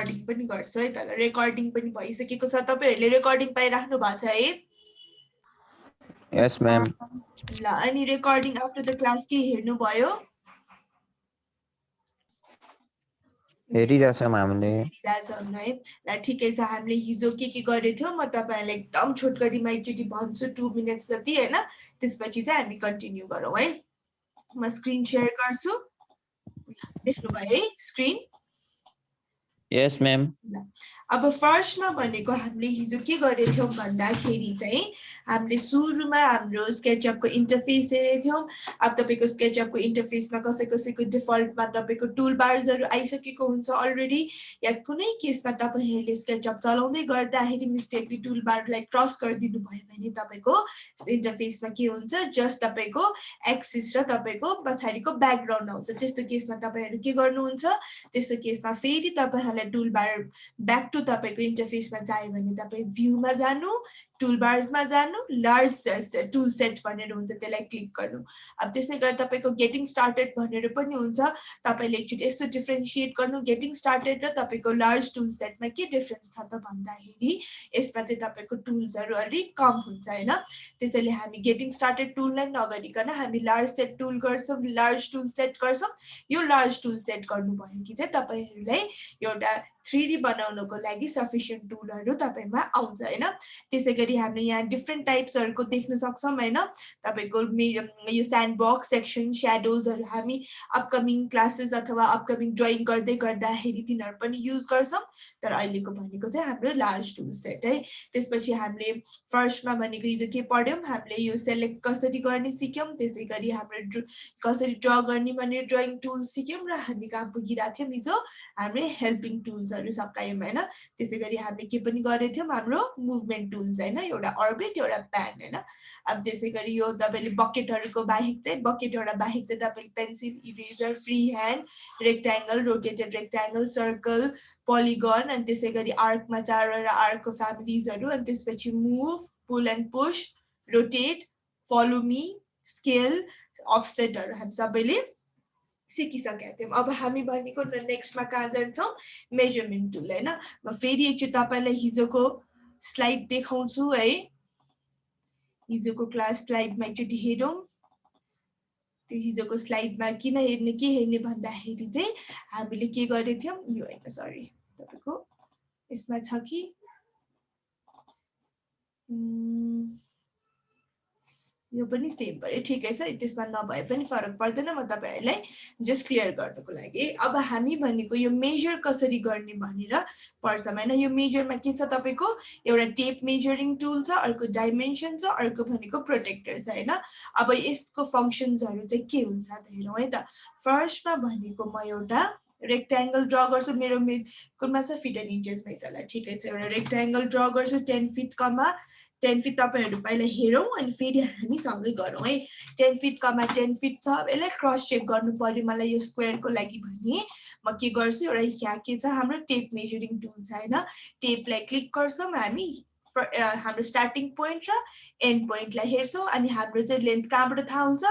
Recording पनि गर्छु है त ल रेकर्डिङ पनि भइसकेको छ तपाईहरुले रेकर्डिङ पाइराख्नु भएको छ है यस म्याम ल अनि रेकर्डिङ आफ्टर द क्लास के हेर्नु भयो हेरिरहेछौँ हामीले हेरिरहेछौँ है ल ठिकै छ हामीले हिजो के गरेथ्यौं म तपाईहरुलाई एकदम छोटकरीमा एकचोटी भन्छु 2 मिनेट्स जति हैन त्यसपछि चाहिँ हामी कन्टिन्यू गरौँ है म स्क्रिन शेयर गर्छु देख्नु भयो है स्क्रिन यस म्याम अब फर्स्टमा भनेको हामीले हिजो के गरेथ्यौं भन्दाखेरि चाहिँ हामीले सुरुमा हाम्रो स्केचअपको इन्टरफेस हेरेथ्यौं अब तपाईको स्केचअपको इन्टरफेसमा कसैको डिफल्टमा तपाईको टुल बार्सहरु आइसकेको हुन्छ अलरेडी या कुनै केसमा तपाईहरुले स्केचअप चलाउँदै गर्दाखेरि मिस्टेकली टुल बारलाई क्रस गरिदिनु भयो भने तपाईको इन्टरफेसमा के हुन्छ जस्ट तपाईको एक्सिस र तपाईको पछाडीको ब्याकग्राउन्ड आउँछ त्यस्तो केसमा तपाईहरु के गर्नुहुन्छ त्यस्तो केसमा फेरि तपाईहरुलाई टुल बार ब्याक टु तपाईको इन्टरफेसमा चाहियो भने तपाई भ्यूमा जानु टुल बार्समा जानु लार्ज टुल सेट भनेर हुन्छ त्यसलाई क्लिक गर्नु अब त्यसै गरी तपाईको गेटिङ स्टार्टेड भनेर पनि हुन्छ तपाईले एकचोटी यस्तो डिफरेन्शिएट गर्नु गेटिङ स्टार्टेड र तपाईको लार्ज टुल सेटमा के डिफरेन्स छ त भन्दाखेरि यसमा चाहिँ तपाईको टुल्सहरु अलि कम हुन्छ हैन त्यसैले हामी गेटिङ स्टार्टेड टुललाई नगरिकन हामी लार्ज सेट टुल गर्छौं लार्ज टुल सेट गर्छौं यो लार्ज टुल सेट गर्नु भयो कि चाहिँ तपाईहरुलाई एउटा 3D बनाउनको लागि सफिसिएन्ट टुलहरु तपाईमा आउँछ हैन त्यसैगरी हामीले यहाँ डिफरेन्ट टाइप्सहरुको देख्न सक्छौं हैन तपाईको यो स्यान्ड बक्स सेक्सन श्याडोजहरु हामी अपकमिङ क्लासेस अथवा अपकमिङ ड्राइङ गर्दै गर्दाखेरि तिनीहरु पनि युज गर्छौं तर अहिलेको भनेको चाहिँ हाम्रो लार्ज टुल सेट है त्यसपछि हामीले फर्स्टमा भनेको हिजो के पढ्यौं हामीले यो सेलेक्ट कसरी गर्ने सिक्यौं त्यसैगरी हाम्रो कसरी ड्रा गर्ने भन्ने ड्राइङ टुल सिक्यौं र हामी कहाँ पुगिरा थियौं हिजो हामीले हेल्पिङ टुल्सहरु सकायौं हैन त्यसैगरी हामीले के पनि गरेथ्यौं हाम्रो मुभमेन्ट टुल्स हैन एउटा अर्बिट एउटा प्यान हैन अब त्यसैगरी यो तपाईले बकेटहरुको बाहेक चाहिँ बकेट एउटा बाहेक चाहिँ तपाईले pencil eraser free hand rectangle rotated rectangle circle polygon अनि त्यसैगरी आर्कमा चारवटा आर्कको फ्यामिलिजहरु अनि त्यसपछि move pull and push rotate follow me scale अफसेटहरु हामी सबैले सिकिसकेका थियौं अब हामी भनेको नेक्स्टमा कहाँ जान्छौं मेजरमेन्ट टुल हैन म फेरि एकचोटि तपाईलाई हिजोको स्लाइड देखाउँछु है हिजोको क्लास स्लाइडमा एकचोटि हेरौं त्यो हिजोको स्लाइडमा किन हेर्ने के हेर्ने भन्दाखेरि चाहिँ हामीले के गरेथ्यौं यो हैन सरी तपाईको यसमा छ कि यो पनि सेम भयो ठिकै छ त्यसमा नभए पनि फरक पर्दैन म तपाईहरुलाई जस्ट क्लियर गर्नको लागि अब हामी भनेको यो मेजर कसरी गर्ने भनेर पर्छम हैन यो मेजरमा के छ तपाईको एउटा टेप मेजरिङ टुल छ अर्को डाइमेन्सन छ अर्को भनेको प्रोटेक्टर छ हैन अब यसको फंक्शन्सहरु चाहिँ के हुन्छ त हेरौं है त फर्स्टमा भनेको म एउटा रेक्ट्याङ्गल ड्रा गर्छु मेरो कुनमा छ फिट एन्ड इन्चेसमै छ ल ठिकै छ एउटा रेक्ट्याङ्गल ड्रा गर्छु 10 फिट कमा 10 फिट तपाईहरु पहिला हेरौं अनि फेरि हामी सँगै गरौँ है 10 फिट कमा 10 फिट छ यसलाई क्रस चेक गर्नु पर्यो मलाई यो स्क्वायरको लागि भने म के गर्छु एउटा यहाँ के छ हाम्रो टेप मेजरिङ टुल छ हैन टेपलाई क्लिक गर्छौं हामी हाम्रो स्टार्टिङ पोइन्ट र एन्ड पोइन्टलाई हेर्छौं अनि हाम्रो चाहिँ लेन्थ कहाँबाट थाहा हुन्छ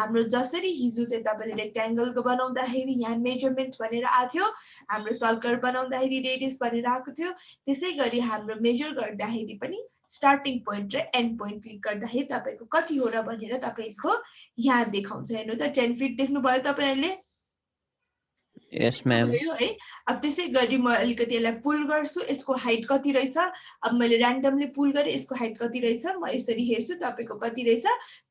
हाम्रो जसरी हिजो चाहिँ तपाईले रेक्ट्याङ्गलको बनाउँदाखेरि यहाँ मेजरमेन्ट भनेर आथ्यो हाम्रो सर्कल बनाउँदाखेरि रेडियस भनेर आको थियो त्यसैगरी हाम्रो मेजर गर्दाखेरि पनि स्टार्टिङ पोइन्ट र एन्ड पोइन्ट क्लिक गर्दाखेरि तपाईको कति हो र भनेर तपाईको यहाँ देखाउँछ हेर्नु त 10 फिट देख्नु भयो तपाईहरुले यस म्याम है अब त्यसैगरी म अलिकति यसलाई पुल गर्छु यसको हाइट कति रहेछ अब मैले र्यान्डमली पुल गरे यसको हाइट कति रहेछ म यसरी हेर्छु तपाईको कति रहेछ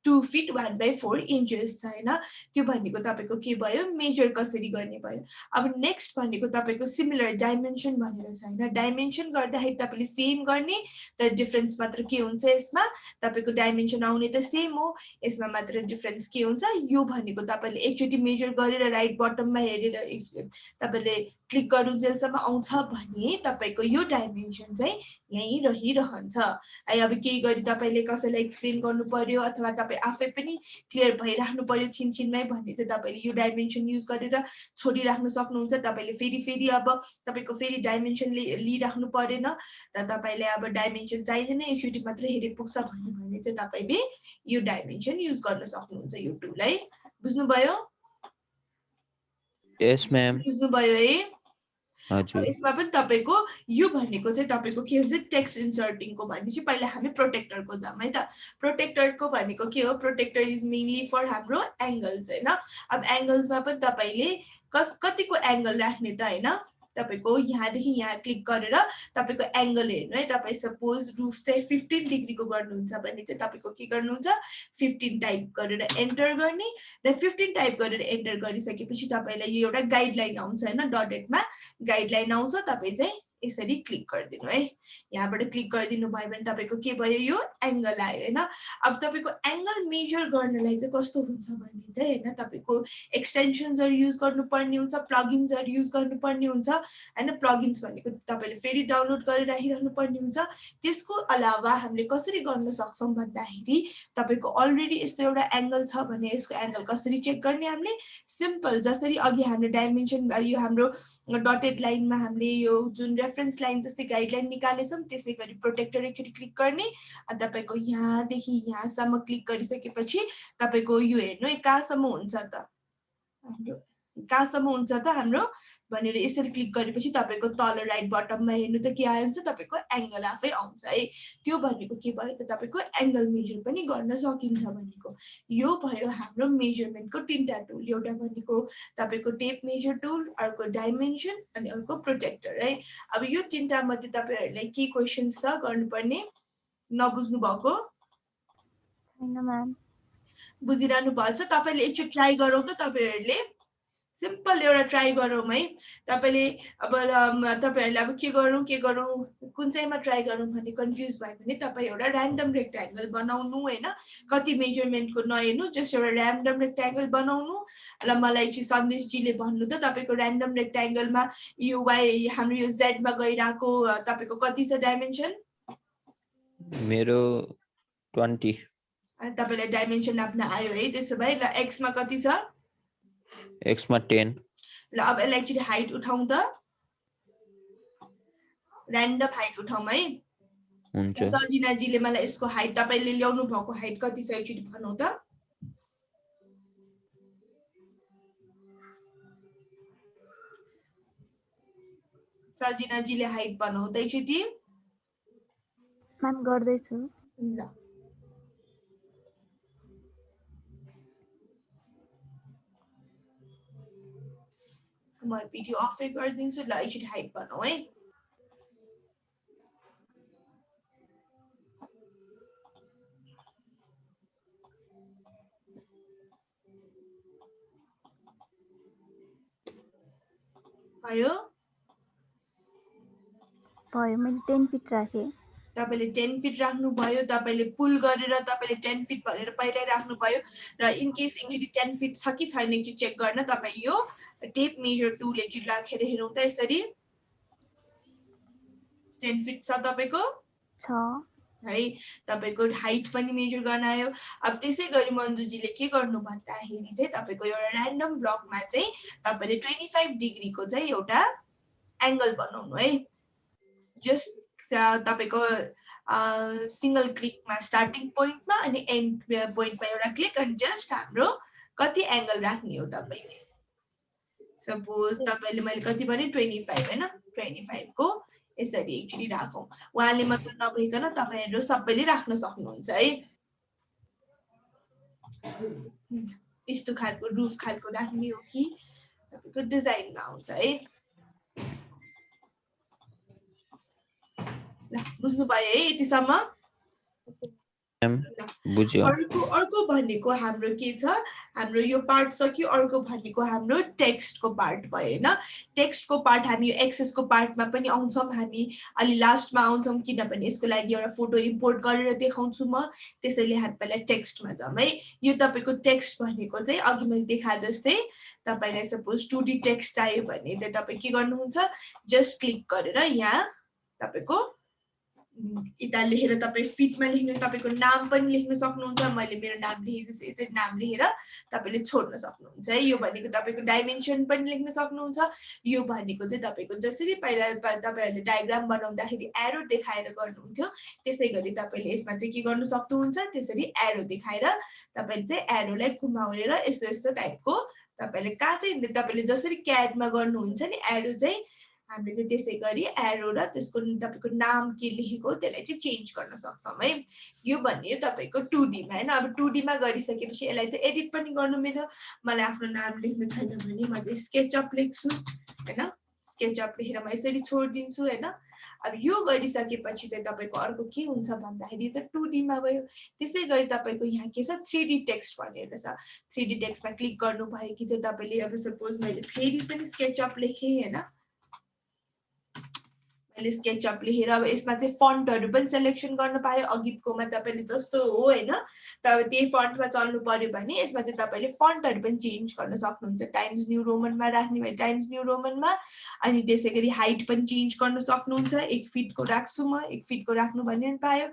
2 फिट 1/4 इन्चेस छ हैन त्यो भनेको तपाईको के भयो मेजर कसरी गर्ने भयो अब नेक्स्ट भनेको तपाईको सिमिलर डाइमेन्सन भनेर छ हैन डाइमेन्सन गर्दाखेरि तपाईले सेम गर्ने तर डिफरेन्स मात्र के हुन्छ यसमा तपाईको डाइमेन्सन आउने त सेम हो यसमा मात्र डिफरेन्स के हुन्छ यो भनेको तपाईले एकचोटी मेजर गरेर राइट बटममा हेरेर तपाईले क्लिक गरुन्जेलसम्म आउँछ भने तपाईको यो डाइमेन्सन चाहिँ यही रहिरहन्छ है अब केही गरी तपाईले कसैलाई एक्सप्लेन गर्नु पर्यो अथवा तपाई आफै पनि क्लियर भइराख्नु पर्यो छिनछिनमै भन्ने चाहिँ तपाईले यो डाइमेन्सन युज गरेर छोडिराख्न सक्नुहुन्छ तपाईले फेरि अब तपाईको फेरि डाइमेन्सन लिइराख्नु परेन र तपाईले अब डाइमेन्सन चाहिदैन एकचोटी मात्र हेरे पुग्छ भने चाहिँ तपाईले यो डाइमेन्सन युज गर्न सक्नुहुन्छ यो टुल है बुझ्नु भयो यस म्याम बुझ्नु भयो है हजुर यसमा पनि तपाईको यो भनेको चाहिँ तपाईको के हुन्छ टेक्स्ट इन्सर्टिङको भनेपछि पहिला हामी प्रोटेक्टरको जाम है त प्रोटेक्टरको भनेको के हो प्रोटेक्टर इज मेनली फर हाम्रो एंगल्स हैन अब एंगल्समा पनि तपाईले कतिको एंगल राख्ने त हैन तपाईको यहाँदेखि यहाँ क्लिक गरेर तपाईको एंगल हेर्नु है तपाई सपोज रुफ चाहिँ 15 डिग्रीको गर्नुहुन्छ भने चाहिँ तपाईको के गर्नुहुन्छ 15 टाइप गरेर एन्टर गर्ने र 15 टाइप गरेर एन्टर गरिसकेपछि तपाईलाई यो एउटा गाइडलाइन आउँछ हैन डटेडमा गाइडलाइन आउँछ तपाई चाहिँ यसरी क्लिक गरिदिनु है यहाँबाट क्लिक गरिदिनु भयो भने तपाईको के भयो यो एंगल आयो हैन अब तपाईको एंगल मेजर गर्नलाई चाहिँ कस्तो हुन्छ भने चाहिँ हैन तपाईको एक्सटेन्सन्सहरु युज गर्नुपर्ने हुन्छ प्लगइन्सहरु युज गर्नुपर्ने हुन्छ हैन प्लगइन्स भनेको तपाईले फेरि डाउनलोड गरेर राखिरहनु पर्ने हुन्छ त्यसको अलावा हामीले कसरी गर्न सक्छौं भन्दाखेरि तपाईको अलरेडी यस्तो एउटा एंगल छ भने यसको एंगल कसरी चेक गर्ने हामीले सिम्पल जसरी अघि हामीले डाइमेन्सन यो हाम्रो डटेड लाइनमा हामीले यो जुन रेफरेन्स लाइन जस्तै गाइडलाइन निकालेछौं त्यसै गरी प्रोटेक्टर एकचोटी क्लिक गर्ने अनि तपाईको यहाँदेखि यहाँसम्म क्लिक गरिसकेपछि तपाईको यो हेर्नु है कहाँसम्म हुन्छ त हाम्रो कहाँसम्म हुन्छ त हाम्रो भनेर यसरी क्लिक गरेपछि तपाईको तल राइट बटममा हेर्नु त के आउँछ तपाईको एंगल आफै आउँछ है त्यो भनेको के भयो त तपाईको एंगल मेजर पनि गर्न सकिन्छ भनेको यो भयो हाम्रो मेजरमेन्टको तीनटा टुल एउटा भनेको तपाईको टेप मेजर टुल अर्को डाइमेन्सन अनि अर्को प्रोटेक्टर है अब यो तीनटा मध्ये तपाईहरुलाई के क्वेशन्स छ गर्नुपर्ने नबुझ्नु भएको छैन म्याम बुझिरहनु भएको छ तपाईले एकचोटि ट्राई गरौँ त तपाईहरुले सिम्पल एउटा ट्राई गरौँ है तपाईले अब तपाईहरुले अब के गरौँ कुन चाहिँमा ट्राई गरौँ भन्ने कन्फ्युज भयो भने तपाई एउटा र्यान्डम रेक्टेंगल बनाउनु हैन कति मेजरमेन्टको नहेर्नु जस्ट एउटा र्यान्डम रेक्टेंगल बनाउनु ल मलाई चाहिँ सन्देश जीले भन्नु त तपाईको र्यान्डम रेक्टेंगलमा यो y हाम्रो यो z मा गइराको तपाईको कति छ डाइमेन्सन मेरो 20 अनि तपाईलाई डाइमेन्सन नाप्न आयो है त्यसो भए ल x मा कति छ x मा 10 ल अब यसलाई एकचोटि हाइट उठाउँ त र्यान्डम हाइट उठाउँ है हुन्छ सजिना जीले मलाई यसको हाइट तपाईले ल्याउनु भएको हाइट कति छ एकचोटि भनौ त सजिना जीले हाइट बनाउ त एकचोटि म्याम गर्दै छु ल म भिडियो अफै गरिदिन्छु ल एकचोटि हाइट बनाऊ है भयो भयो मैले 10 फिट राखेँ तपाईले 10 फिट राख्नु भयो तपाईले पुल गरेर तपाईले 10 फिट भनेर पहिल्यै राख्नु भयो र इन केस एकचोटि 10 फिट छ कि छैन एकचोटि चेक गर्न तपाई यो टेप मेजर टुल एकचोटि राखेर हेरौँ त यसरी 10 फिट छ तपाईको छ है तपाईको हाइट पनि मेजर गर्न आयो अब त्यसै गरी मन्जुजीले के गर्नु भन्दाखेरि चाहिँ तपाईको एउटा र्यान्डम ब्लकमा चाहिँ तपाईले 25 डिग्रीको चाहिँ एउटा एंगल बनाउनु है जस्ट तपाईको सिंगल क्लिकमा स्टार्टिङ पोइन्टमा अनि एन्ड पोइन्टमा एउटा क्लिक अनि जस्ट हाम्रो कति एंगल राख्ने हो तपाईले सपोज तपाईले मैले कति भने 25 हैन 25 को यसरी एकचोटि राखौं उहाँले मात्र नभइकन तपाईहरु सबैले राख्न सक्नुहुन्छ है यस्तो खालको रुफ खालको राख्ने हो कि तपाईको डिजाइनमा आउँछ है ल बुझ्नु भयो है यतिसम्म बुझ्यो अर्को भनेको हाम्रो के छ हाम्रो यो पार्ट सक्यो अर्को भनेको हाम्रो टेक्स्टको पार्ट भयो हैन टेक्स्टको पार्ट हामी यो एक्सेसको पार्टमा पनि आउँछौं हामी अलि लास्टमा आउँछौं किनभने यसको लागि एउटा फोटो इम्पोर्ट गरेर देखाउँछु म त्यसैले हामी पहिला टेक्स्टमा जाम है यो तपाईको टेक्स्ट भनेको चाहिँ अघि मैले देखा जस्तै तपाईलाई सपोज 2D टेक्स्ट आयो भने चाहिँ तपाई के गर्नुहुन्छ जस्ट क्लिक गरेर यहाँ तपाईको इता लेखेर तपाई फिटमा लेख्नु तपाईको नाम पनि लेख्न सक्नुहुन्छ मैले मेरो नाम लेखेपछि यसरी नाम लेखेर तपाईले छोड्न सक्नुहुन्छ है यो भनेको तपाईको डाइमेन्सन पनि लेख्न सक्नुहुन्छ यो भनेको चाहिँ तपाईको जसरी पहिला तपाईहरुले डायग्राम बनाउँदाखेरि एरो देखाएर गर्नुहुन्थ्यो त्यसैगरी तपाईले यसमा चाहिँ के गर्न सक्नुहुन्छ त्यसरी एरो देखाएर तपाईले चाहिँ एरोलाई घुमाउनेर यस्तो यस्तो टाइपको तपाईले कहाँ चाहिँ तपाईले जसरी क्याडमा गर्नुहुन्छ नि एरो चाहिँ हामीले चाहिँ त्यसै गरी एरो र त्यसको तपाईको नाम के लेखेको त्यसलाई चाहिँ चेन्ज गर्न सक्छौं है। यो भन्ने तपाईको 2D मा हैन। अब 2D मा गरिसकेपछि यसलाई त एडिट पनि गर्नु मिल्यो। मलाई आफ्नो नाम लेख्नु छैन भने म चाहिँ स्केचअप लेख्छु हैन। स्केचअप लेखेर म यसरी छोड्दिन्छु हैन। अब यो गरिसकेपछि चाहिँ तपाईको अर्को के हुन्छ भन्दाखेरि त 2D मा भयो। त्यसै गरी तपाईको यहाँ के छ 3D टेक्स्ट भनेर छ। 3D टेक्स्टमा क्लिक गर्नु भयो कि चाहिँ तपाईले अब सपोज मैले फेरि पनि स्केचअप लेखे हैन। मैले स्केचअप लेखेर अब यसमा चाहिँ फन्टहरु पनि सिलेक्सन गर्न पायो। अघिकोमा तपाईले जस्तो हो हैन। तब त्यही फन्टमा चल्नु पर्यो भने यसमा चाहिँ तपाईले फन्टहरु पनि चेन्ज गर्न सक्नुहुन्छ। टाइम्स न्यू रोमनमा राख्ने भए टाइम्स न्यू रोमनमा, अनि त्यसैगरी हाइट पनि चेन्ज गर्न सक्नुहुन्छ। 1 फिटको राख्छु म, 1 फिटको राख्नु भन्ने पनि पायो।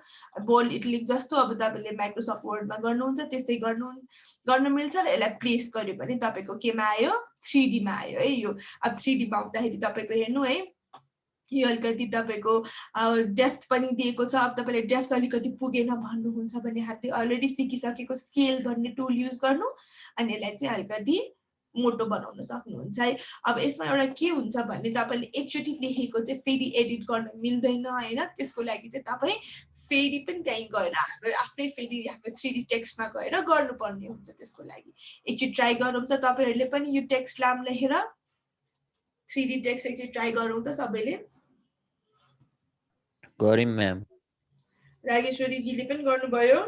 बोल्ड इटलिक जस्तो अब तपाईले माइक्रोसफ्ट वर्डमा गर्नुहुन्छ त्यस्तै गर्न मिल्छ र यसलाई प्लेस गर्यो भने तपाईको केमा आयो 3D मा आयो है। यो अब 3D मा आउँदाखेरि तपाईको हेर्नु है, यो अलिकति तपाईको डेप्थ पनि दिएको छ। अब तपाईले डेप्थ अलिकति पुगेन भन्नुहुन्छ भने हामीले अलरेडी सिकिसकेको स्केल भन्ने टुल युज गर्नु अनि यसलाई चाहिँ अलिकति मोटो बनाउन सक्नुहुन्छ है। अब यसमा एउटा के हुन्छ भने तपाईले एकचोटी लेखेको चाहिँ फेरि एडिट गर्न मिल्दैन हैन। त्यसको लागि चाहिँ तपाई फेरि पनि त्यही गएर हाम्रो आफ्नै फेरि हाम्रो 3D टेक्स्टमा गएर गर्नुपर्ने हुन्छ। त्यसको लागि एकचोटी ट्राई गरौँ त तपाईहरुले पनि यो टेक्स्ट नाम लेखेर 3D टेक्स्ट एकचोटी ट्राई गरौँ त सबैले। गरौँ म्याम। रागेश्वरी जीले पनि गर्नुभयो।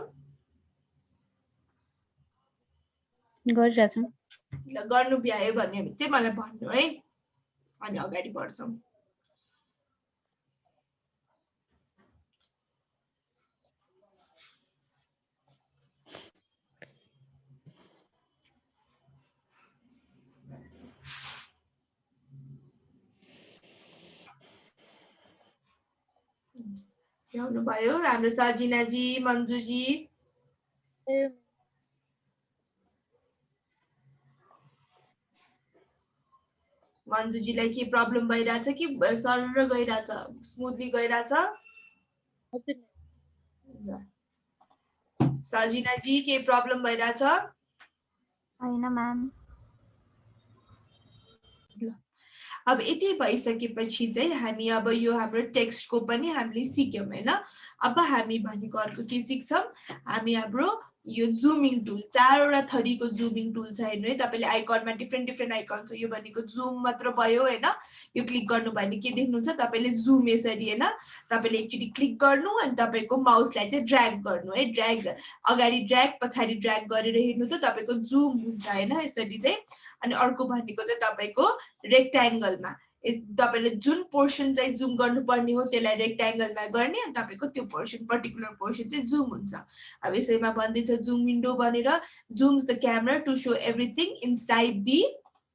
गरिरहेछौँ। ल गर्नु भ्यायो भन्ने चाहिँ मलाई भन्नु है, अनि अगाडि बढ्छौँ। भ्याउनु भयो हाम्रो सजिनाजी, मन्जुजी? मन्जुजीलाई के प्रब्लम भइराछ कि सरर गइराछ, स्मुथली गइराछ? सजिनाजी के प्रब्लम भइराछ? हैन म्याम। अब यति भइसकेपछि चाहिँ हामी अब यो हाम्रो टेक्स्टको पनि हामीले सिक्यौं हैन। अब हामी भनेको अर्को के सिक्छौं, हामी हाम्रो यो जुमिङ टुल, 4 वटा थरीको जुमिङ टुल छ हेर्नु है। तपाईले आइकनमा डिफरेन्ट आइकन छ। यो भनेको जुम मात्र भयो हैन। यो क्लिक गर्नु भने के देख्नुहुन्छ तपाईले जुम यसरी हैन। तपाईले एकचोटी क्लिक गर्नु अनि तपाईको माउसलाई चाहिँ ड्र्याग गर्नु है। ड्र्याग अगाडि ड्र्याग पछाडी ड्र्याग गरेर हेर्नु त तपाईको जुम हुन्छ हैन यसरी चाहिँ। अनि अर्को भनेको चाहिँ तपाईको रेक्ट्याङ्गलमा तपाईले जुन पोर्सन चाहिँ जुम गर्नुपर्ने हो त्यसलाई रेक्ट्याङ्गलमा गर्ने अनि तपाईको त्यो पोर्सन पर्टिकुलर पोर्सन चाहिँ जुम हुन्छ। अब यसैमा भन्दैछ जुम विन्डो भनेर, zooms the camera to show everything inside the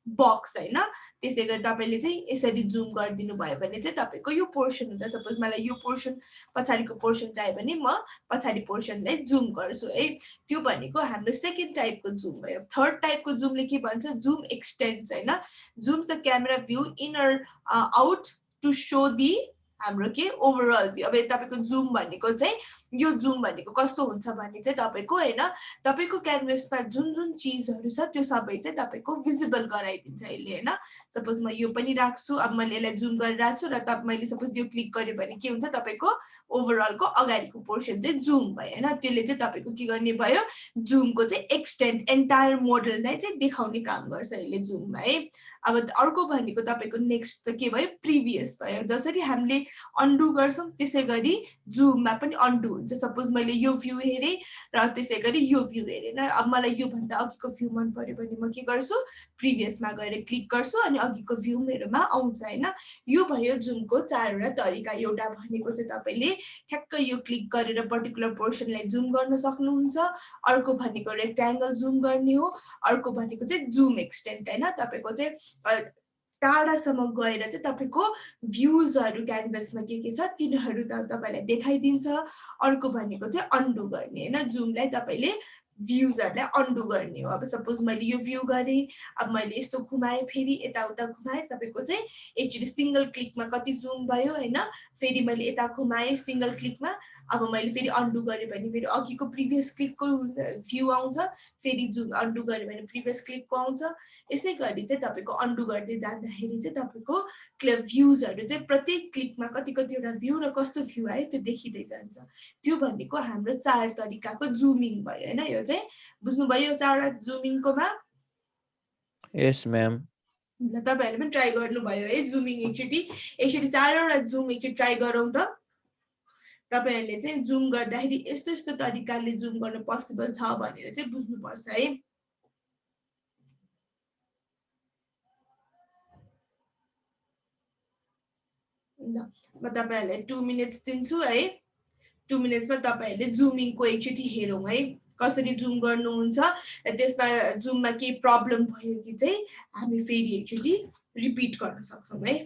box हैन। त्यसैगरी तपाईले चाहिँ यसरी जुम गरिदिनु भयो भने चाहिँ तपाईको यो पोर्सन हुन्छ। सपोज मलाई यो पोर्सन पछाडीको पोर्सन चाहियो भने म पछाडी पोर्सनलाई जुम गर्छु है। त्यो भनेको हाम्रो सेकेन्ड टाइपको जुम भयो। थर्ड टाइपको जुमले के भन्छ, जुम एक्सटेन्ड्स हैन। Zoom the camera view in or out to show the हाम्रो के ओभरअल भ्यू। अब तपाईको जुम भनेको चाहिँ यो जुम भनेको कस्तो हुन्छ भने चाहिँ तपाईको हैन तपाईको क्यानभसमा जुन जुन चीजहरु छ त्यो सबै चाहिँ तपाईको भिजिबल गराइदिन्छ यसले हैन। सपोज म यो पनि राख्छु, अब मैले यसलाई जुम गरेर राख्छु र तब मैले सपोज यो क्लिक गरे भने के हुन्छ तपाईको ओभरअलको अगाडिको पोर्सन चाहिँ जुम भयो हैन। त्यसले चाहिँ तपाईको के गर्ने भयो, जुमको चाहिँ एक्सटेन्ड एन्टायर मोडललाई चाहिँ देखाउने काम गर्छ यसले जुममा है। अब अर्को भनेको तपाईको नेक्स्ट त के भयो, प्रिभियस भयो। जसरी हामीले अन्डु गर्छौं त्यसैगरी जुममा पनि अन्डु हुन्छ। सपोज मैले यो भ्यू हेरे र त्यसैगरी यो भ्यू हेरे न, अब मलाई यो भन्दा अघिको भ्यू मन पर्यो भने म के गर्छु, प्रिभियसमा गएर क्लिक गर्छु अनि अघिको भ्यू मेरोमा आउँछ हैन। यो भयो जुमको 4 वटा तरिका। एउटा भनेको चाहिँ तपाईले ठ्याक्क यो क्लिक गरेर पर्टिकुलर पोर्सनलाई जुम गर्न सक्नुहुन्छ। अर्को भनेको रेक्ट्याङ्गल जुम गर्ने हो। अर्को भनेको चाहिँ जुम एक्सटेन्ड हैन। तपाईको चाहिँ टाढासम्म गएर चाहिँ तपाईको भ्यूजहरु क्यानभसमा के छ तिनीहरु त तपाईलाई देखाइदिन्छ। अर्को भनेको चाहिँ अन्डु गर्ने हैन। जुमलाई तपाईले भ्यूजहरुलाई अन्डु गर्ने हो अब सपोज मैले यो भ्यू गरे अब मैले यस्तो घुमाए फेरि यताउता घुमाए तपाईको चाहिँ एकचोटी सिंगल क्लिकमा कति जुम भयो हैन फेरि मैले यता घुमाए सिंगल क्लिकमा अब मैले फेरि अन्डु गरे भने फेरि अघिको प्रिभियस क्लिकको भ्यू आउँछ फेरि जुम अन्डु गरे भने प्रिभियस क्लिकको आउँछ यसै गरी चाहिँ तपाईको अन्डु गर्दै जाँदाखेरि चाहिँ तपाईको भ्यूजहरु चाहिँ प्रत्येक क्लिकमा कति कतिवटा भ्यू र कस्तो भ्यू आयो त्यो देखिदै जान्छ त्यो भनेको हाम्रो चार तरिकाको जुमिङ भयो हैन यो चाहिँ बुझ्नुभयो चारवटा जुमिङकोमा यस म्याम ल तपाईहरुले पनि ट्राई गर्नुभयो है जुमिङ एकचोटी चारवटा जुम एकचोटी ट्राई गरौँ त तपाईहरुले चाहिँ जुम गर्दाखेरि यस्तो यस्तो तरिकाले जुम गर्न पोसिबल छ भनेर चाहिँ बुझ्नुपर्छ है ल म तपाईहरुलाई 2 मिनेट्स दिन्छु है 2 मिनेट्समा तपाईहरुले जुमिङको एकचोटी हेरौँ है कसरी जुम गर्नुहुन्छ र त्यसमा जुममा के प्रब्लम भयो कि चाहिँ हामी फेरि एकचोटी रिपिट गर्न सक्छौं है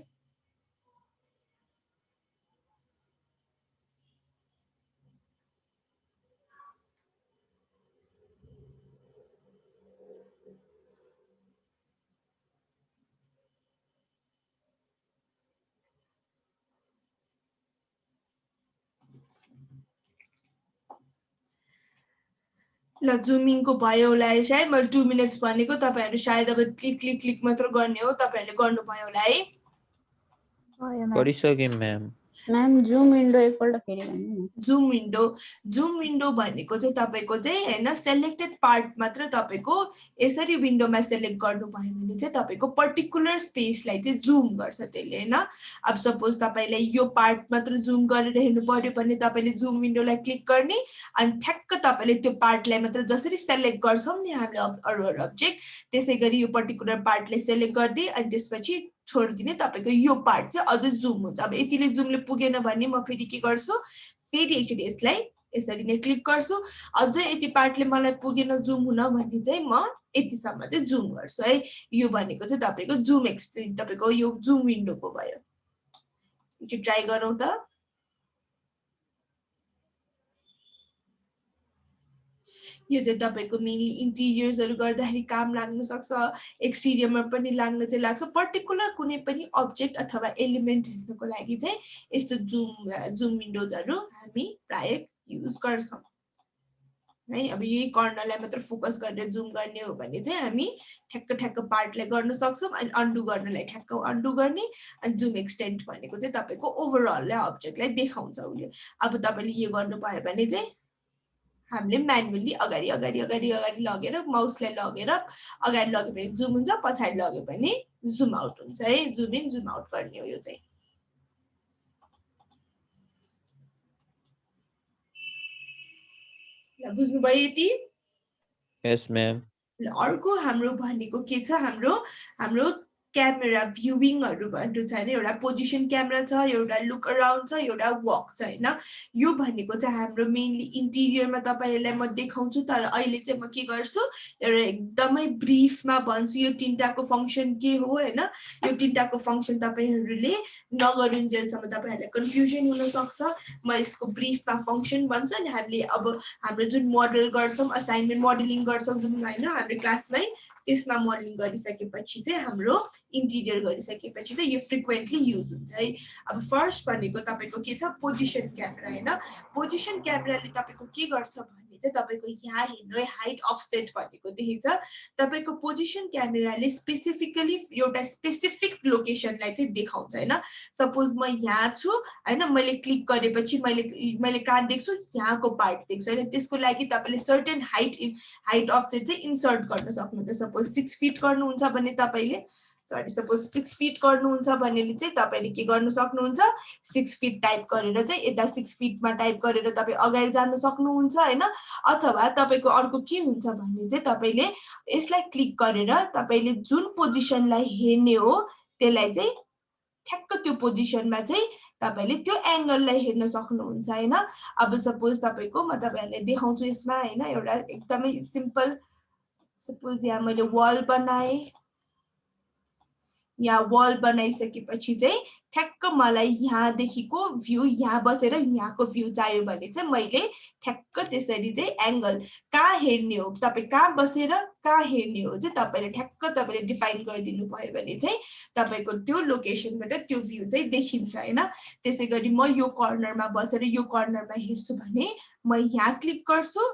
ल जुमिङको भयो होला सायद मैले 2 मिनेट्स भनेको तपाईहरु सायद अब क्लिक क्लिक क्लिक मात्र गर्ने हो तपाईहरुले गर्नु भयो होला है भयो म्याम गरिसके म्याम म्याम जुम विन्डो एकपल्ट फेरि भन्नु न जुम विन्डो भनेको चाहिँ तपाईको चाहिँ हैन सिलेक्टेड पार्ट मात्र तपाईको यसरी विन्डोमा सिलेक्ट गर्नु भयो भने चाहिँ तपाईको पर्टिकुलर स्पेसलाई चाहिँ जुम गर्छ त्यसले हैन अब सपोज तपाईलाई यो पार्ट मात्र जुम गरेर हेर्नु पर्यो भने तपाईले जुम विन्डोलाई क्लिक गर्ने अनि ठ्याक्क तपाईले त्यो पार्टलाई मात्र जसरी सिलेक्ट गर्छौं नि हामीले अरु अब्जेक्ट त्यसैगरी यो पर्टिकुलर पार्टलाई सिलेक्ट गर्ने अनि त्यसपछि छोड्दिने तपाईको यो पार्ट चाहिँ अझै जुम हुन्छ अब यतिले जुमले पुगेन भने म फेरि के गर्छु फेरि एकचोटी यसलाई यसरी नै क्लिक गर्छु अझै यति पार्टले मलाई पुगेन जुम हुन भने चाहिँ म यतिसम्म चाहिँ जुम गर्छु है यो भनेको चाहिँ तपाईको जुम तपाईको यो जुम विन्डोको भयो यो ट्राई गरौँ त यो चाहिँ तपाईको मेनली इन्टिरियर्सहरु गर्दाखेरि काम लाग्न सक्छ एक्सटेरियरमा पनि लाग्न चाहिँ लाग्छ पर्टिकुलर कुनै पनि अब्जेक्ट अथवा एलिमेन्ट हेर्नको लागि चाहिँ यस्तो जुम विन्डोजहरु हामी प्राय युज गर्छौं है अब यही कर्नरलाई मात्र फोकस गरेर जुम गर्ने हो भने चाहिँ हामी ठ्याक्क ठ्याक्क पार्टलाई गर्न सक्छौं अनि अन्डु गर्नलाई ठ्याक्क अन्डु गर्ने अनि जुम एक्सटेन्ड भनेको चाहिँ तपाईको ओभरअललाई अब्जेक्टलाई देखाउँछ उले अब तपाईले यो गर्नु भयो भने चाहिँ हामीले म्यानुअली अगाडि अगाडि अगाडि अगाडि लगेर माउसलाई लगेर अगाडि लगे भने जुम हुन्छ पछाडी लगे भने जुम आउट हुन्छ है जुम इन जुम आउट गर्ने हो यो चाहिँ ल बुझ्नु भयो यति यस म्याम ल अर्को हाम्रो भनेको के छ हाम्रो क्यामेरा भ्युइङहरु भन्नु छ हैन एउटा पोजिसन क्यामेरा छ एउटा लुक अराउन्ड छ एउटा वक छ हैन यो भनेको चाहिँ हाम्रो मेनली इन्टिरियरमा तपाईहरुलाई म देखाउँछु तर अहिले चाहिँ म के गर्छु एउटा एकदमै ब्रीफमा भन्छु यो तीनटाको फंक्सन के हो हैन यो तीनटाको फंक्सन तपाईहरुले नगरुन्जेलसम्म तपाईहरुलाई कन्फ्युजन हुन सक्छ म यसको ब्रीफमा फंक्सन भन्छु अनि हामीले अब हाम्रो जुन मोडल गर्छौं असाइनमेन्ट मोडलिङ गर्छौं जुन हैन हाम्रो क्लासमै त्यसमा मोडलिङ गरिसकेपछि चाहिँ हाम्रो इन्टिरियर गरिसकेपछि चाहिँ यो फ्रिक्वेन्टली युज हुन्छ है अब फर्स्ट भनेको तपाईको के छ पोजिसन क्यामेरा हैन पोजिसन क्यामेराले तपाईको के गर्छ भने चाहिँ तपाईको यहाँ हेर्नु हाइट अफसेट भनेको देखिन्छ तपाईको पोजिसन क्यामेराले स्पेसिफिकली एउटा स्पेसिफिक लोकेसनलाई चाहिँ देखाउँछ हैन सपोज म यहाँ छु हैन मैले क्लिक गरेपछि मैले कहाँ देख्छु यहाँको पार्ट देख्छु हैन त्यसको लागि तपाईले सर्टेन हाइट अफसेट चाहिँ इन्सर्ट गर्न सक्नुहुन्छ सपोज 6 फिट गर्नुहुन्छ भने तपाईले सपोज 6 फिट गर्नुहुन्छ भने चाहिँ तपाईले के गर्न सक्नुहुन्छ 6 फिट टाइप गरेर चाहिँ यता 6 फिटमा टाइप गरेर तपाई अगाडि जान सक्नुहुन्छ हैन अथवा तपाईको अर्को के हुन्छ भने चाहिँ तपाईले यसलाई क्लिक गरेर तपाईले जुन पोजिसनलाई हेर्ने हो त्यसलाई चाहिँ ठ्याक्क त्यो पोजिसनमा चाहिँ तपाईले त्यो एंगललाई हेर्न सक्नुहुन्छ हैन अब सपोज तपाईको म तपाईहरुलाई देखाउँछु यसमा हैन एउटा एकदमै सिम्पल सपोज यहाँ मैले वल बनाए यहाँ वल बनाइसकेपछि चाहिँ ठ्याक्क मलाई यहाँदेखिको भ्यू यहाँ बसेर यहाँको भ्यू चाहियो भने चाहिँ मैले ठ्याक्क त्यसरी चाहिँ एंगल कहाँ हेर्ने हो तपाईं कहाँ बसेर कहाँ हेर्ने हो चाहिँ तपाईले ठ्याक्क तपाईले डिफाइन गरिदिनु भयो भने चाहिँ तपाईको त्यो लोकेसनबाट त्यो भ्यू चाहिँ देखिन्छ हैन त्यसैगरी म यो कर्नरमा बसेर यो कर्नरमा हेर्छु भने म यहाँ क्लिक गर्छु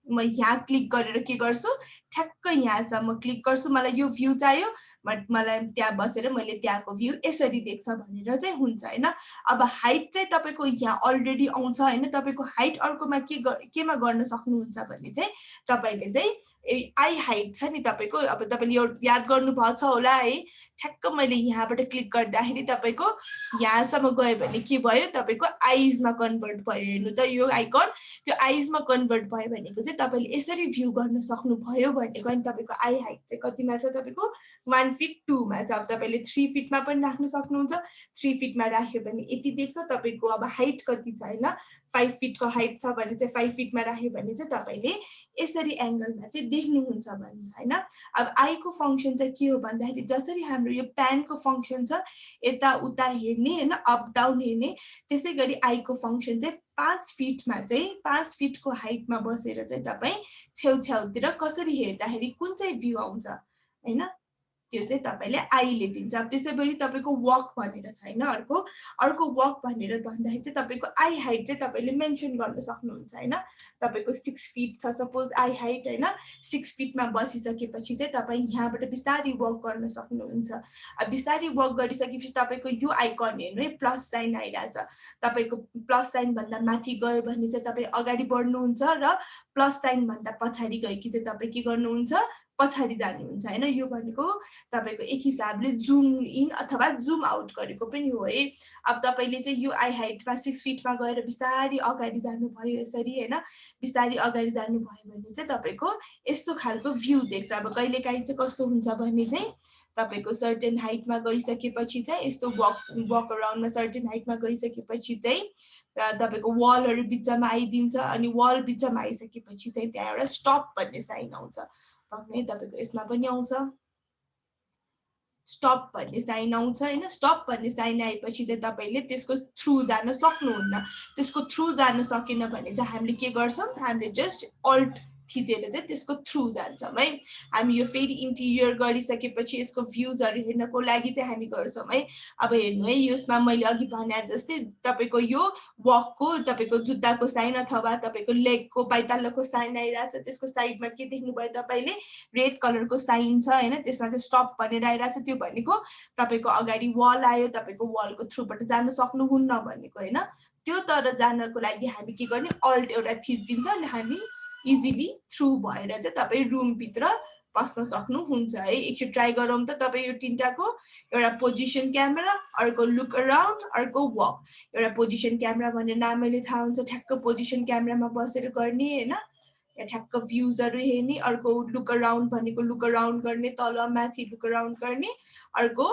म यहाँ क्लिक गरेर के गर्छु ठ्याक्क यहाँसम्म क्लिक गर्छु मलाई यो भ्यू चाहियो मलाई त्यहाँ बसेर मैले त्यहाँको भ्यू यसरी देख्छ भनेर चाहिँ हुन्छ हैन अब हाइट चाहिँ तपाईको यहाँ अलरेडी आउँछ हैन तपाईको हाइट अर्कोमा केमा गर्न सक्नुहुन्छ भने चाहिँ तपाईले चाहिँ आई हाइट छ नि तपाईको अब तपाईले यो याद गर्नु भएको छ होला है ठ्याक्क मैले यहाँबाट क्लिक गर्दाखेरि तपाईको यहाँसम्म गयो भने के भयो तपाईको आइज मा कन्भर्ट भयो हेर्नु त यो आइकन त्यो आइज मा कन्भर्ट भयो भनेको चाहिँ तपाईले यसरी भ्यू गर्न सक्नु भयो भनेको अनि तपाईको आई हाइट चाहिँ कतिमा छ तपाईको 1 फिट 2 मा छ अब तपाईले 3 फिट मा पनि राख्न सक्नुहुन्छ 3 फिट मा राख्यो भने यति देख्छ तपाईको अब हाइट कति छ हैन 5 फिट को हाइट छ भने चाहिँ 5 फिट मा राख्यो भने चाहिँ तपाईले यसरी एंगलमा चाहिँ देख्नुहुन्छ भन्छ हैन अब आई को फंक्सन चाहिँ के हो भन्दाखेरि जसरी हाम्रो यो प्यान को फंक्सन छ यता उता हेर्ने हैन अप डाउन हेर्ने त्यसैगरी आई को फंक्सन चाहिँ 5 फिट मा चाहिँ 5 फिट को हाइट मा बसेर चाहिँ तपाई छेउछाउतिर कसरी हेर्दाखेरि कुन चाहिँ भ्यू आउँछ हैन त्यो चाहिँ तपाईले आईले दिन्छ अब त्यसैगरी तपाईको वक भनेर छैन अर्को वक भनेर भन्दाखेरि चाहिँ तपाईको आई हाइट चाहिँ तपाईले मेन्सन गर्न सक्नुहुन्छ हैन तपाईको 6 फिट छ सपोज आई हाइट हैन 6 फिट मा बसिसकेपछि चाहिँ तपाई यहाँबाट बिस्तारै वक गर्न सक्नुहुन्छ अब बिस्तारै वक गरिसकेपछि तपाईको यो आइकन हेर्नु है प्लस साइन आइराछ तपाईको प्लस साइन भन्दा माथि गयो भने चाहिँ तपाई अगाडि बढ्नुहुन्छ र प्लस साइन भन्दा पछाडी गएकी चाहिँ तपाई के गर्नुहुन्छ पछाडी जानुहुन्छ हैन यो भनेको तपाईको एक हिसाबले जुम इन अथवा जुम आउट गरेको पनि हो है अब तपाईले चाहिँ यो आई हाइटमा 6 फिट मा गएर बिस्तारै अगाडि जानु भयो यसरी हैन बिस्तारै अगाडि जानु भयो भने चाहिँ तपाईको यस्तो खालको भ्यू देख्छ अब कहिलेकाहीँ चाहिँ कस्तो हुन्छ भने चाहिँ तपाईको सर्टेन हाइटमा गइसकेपछि चाहिँ यस्तो वक अराउन्डमा सर्टेन हाइटमा गइसकेपछि चाहिँ तपाईको वलहरु बिचमा आइदिन्छ अनि वल बिचमा आइसकेपछि चाहिँ त्यहाँ एउटा स्टप भन्ने साइन आउँछ भन्ने तपाईको यसमा पनि आउँछ स्टप भन्ने साइन आउँछ हैन स्टप भन्ने साइन आएपछि चाहिँ तपाईले त्यसको थ्रु जान सक्नुहुन्न त्यसको थ्रु जान सकेन भने चाहिँ हामीले के गर्छौं हामीले जस्ट अल्ट थिचेर चाहिँ त्यसको थ्रु जान्छौं है हामी यो फेरि इन्टिरियर गरिसकेपछि यसको भ्यूजहरु हेर्नको लागि चाहिँ हामी गर्छौं है अब हेर्नु है यसमा मैले अघि भने जस्तै तपाईको यो वकको तपाईको जुत्ताको साइन अथवा तपाईको लेगको पाइतालाको साइन आइराछ त्यसको साइडमा के देख्नु भयो तपाईले रेड कलरको साइन छ हैन त्यसमा चाहिँ स्टप भनेर आइराछ त्यो भनेको तपाईको अगाडि वल आयो तपाईको वलको थ्रुबाट जान सक्नुहुन्न भनेको हैन त्यो तर जानको लागि हामी के गर्ने अल्ट एउटा थिच्दिन्छ अनि हामी इजिली थ्रु भएर चाहिँ तपाई रुम भित्र बस्न सक्नुहुन्छ है एकचोटी ट्राई गरौँ त तपाई यो तीनटाको एउटा पोजिसन क्यामेरा अर्को लुक अराउन्ड अर्को वक एउटा पोजिसन क्यामेरा भन्ने नामैले थाहा हुन्छ ठ्याक्क पोजिसन क्यामेरामा बसेर गर्ने हैन या ठ्याक्क भ्यूजहरु हेर्ने अर्को लुक अराउन्ड भनेको लुक अराउन्ड गर्ने तल माथि लुक अराउन्ड गर्ने अर्को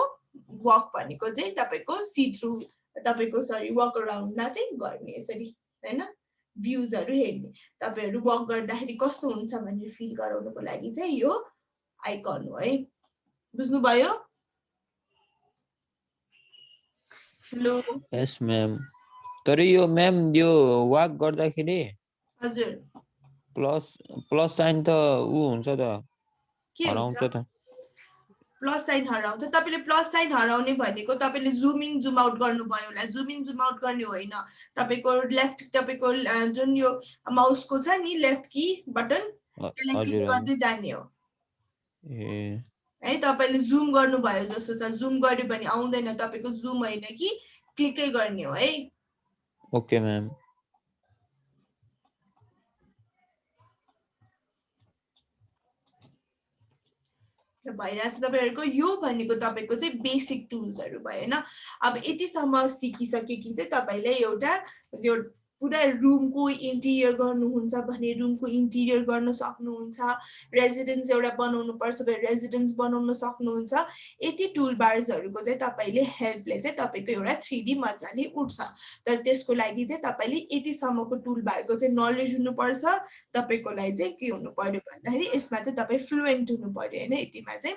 वक भनेको चाहिँ तपाईको सी थ्रु तपाईको सरी वक अराउन्डमा चाहिँ गर्ने यसरी हैन भ्यूजहरु हेर्ने तपाईहरु वक गर्दाखेरि कस्तो हुन्छ भनेर फिल गराउनको लागि चाहिँ यो आइकन हो है बुझ्नु भयो हेलो यस म्याम तर यो म्याम यो वाक गर्दाखेरि हजुर प्लस साइन त उ हुन्छ त के हराउँछ त प्लस साइन हराउँछ तपाईले प्लस साइन हराउने भनेको तपाईले जुम इन जुम आउट गर्नु भयो होला जुम इन जुम आउट गर्ने होइन तपाईको लेफ्ट तपाईको जुन यो माउसको छ नि लेफ्ट की बटन त्यसलाई क्लिक गर्दै जाने हो ए है तपाईले जुम गर्नु भयो जस्तो छ जुम गर्यो भने आउँदैन तपाईको जुम हैन कि क्लिकै गर्ने हो है ओके म्याम भइराछ तपाईहरुको यो भनेको तपाईको चाहिँ बेसिक टुल्सहरु भयो हैन अब यतिसम्म सिकिसके कि चाहिँ तपाईले एउटा यो पुरा रुमको इन्टिरियर गर्नुहुन्छ भने रुमको इन्टिरियर गर्न सक्नुहुन्छ रेजिडेन्स एउटा बनाउनु पर्छ भने रेजिडेन्स बनाउन सक्नुहुन्छ यति टुल बार्सहरुको चाहिँ तपाईले हेल्पले चाहिँ तपाईको एउटा 3D मजाले उठ्छ तर त्यसको लागि चाहिँ तपाईले यति सम्मको टुल बारको चाहिँ नलेज हुनु पर्छ तपाईको लागि चाहिँ के हुनु पर्यो भन्दाखेरि यसमा चाहिँ तपाई फ्लुएन्ट हुनु पर्यो हैन यतिमा चाहिँ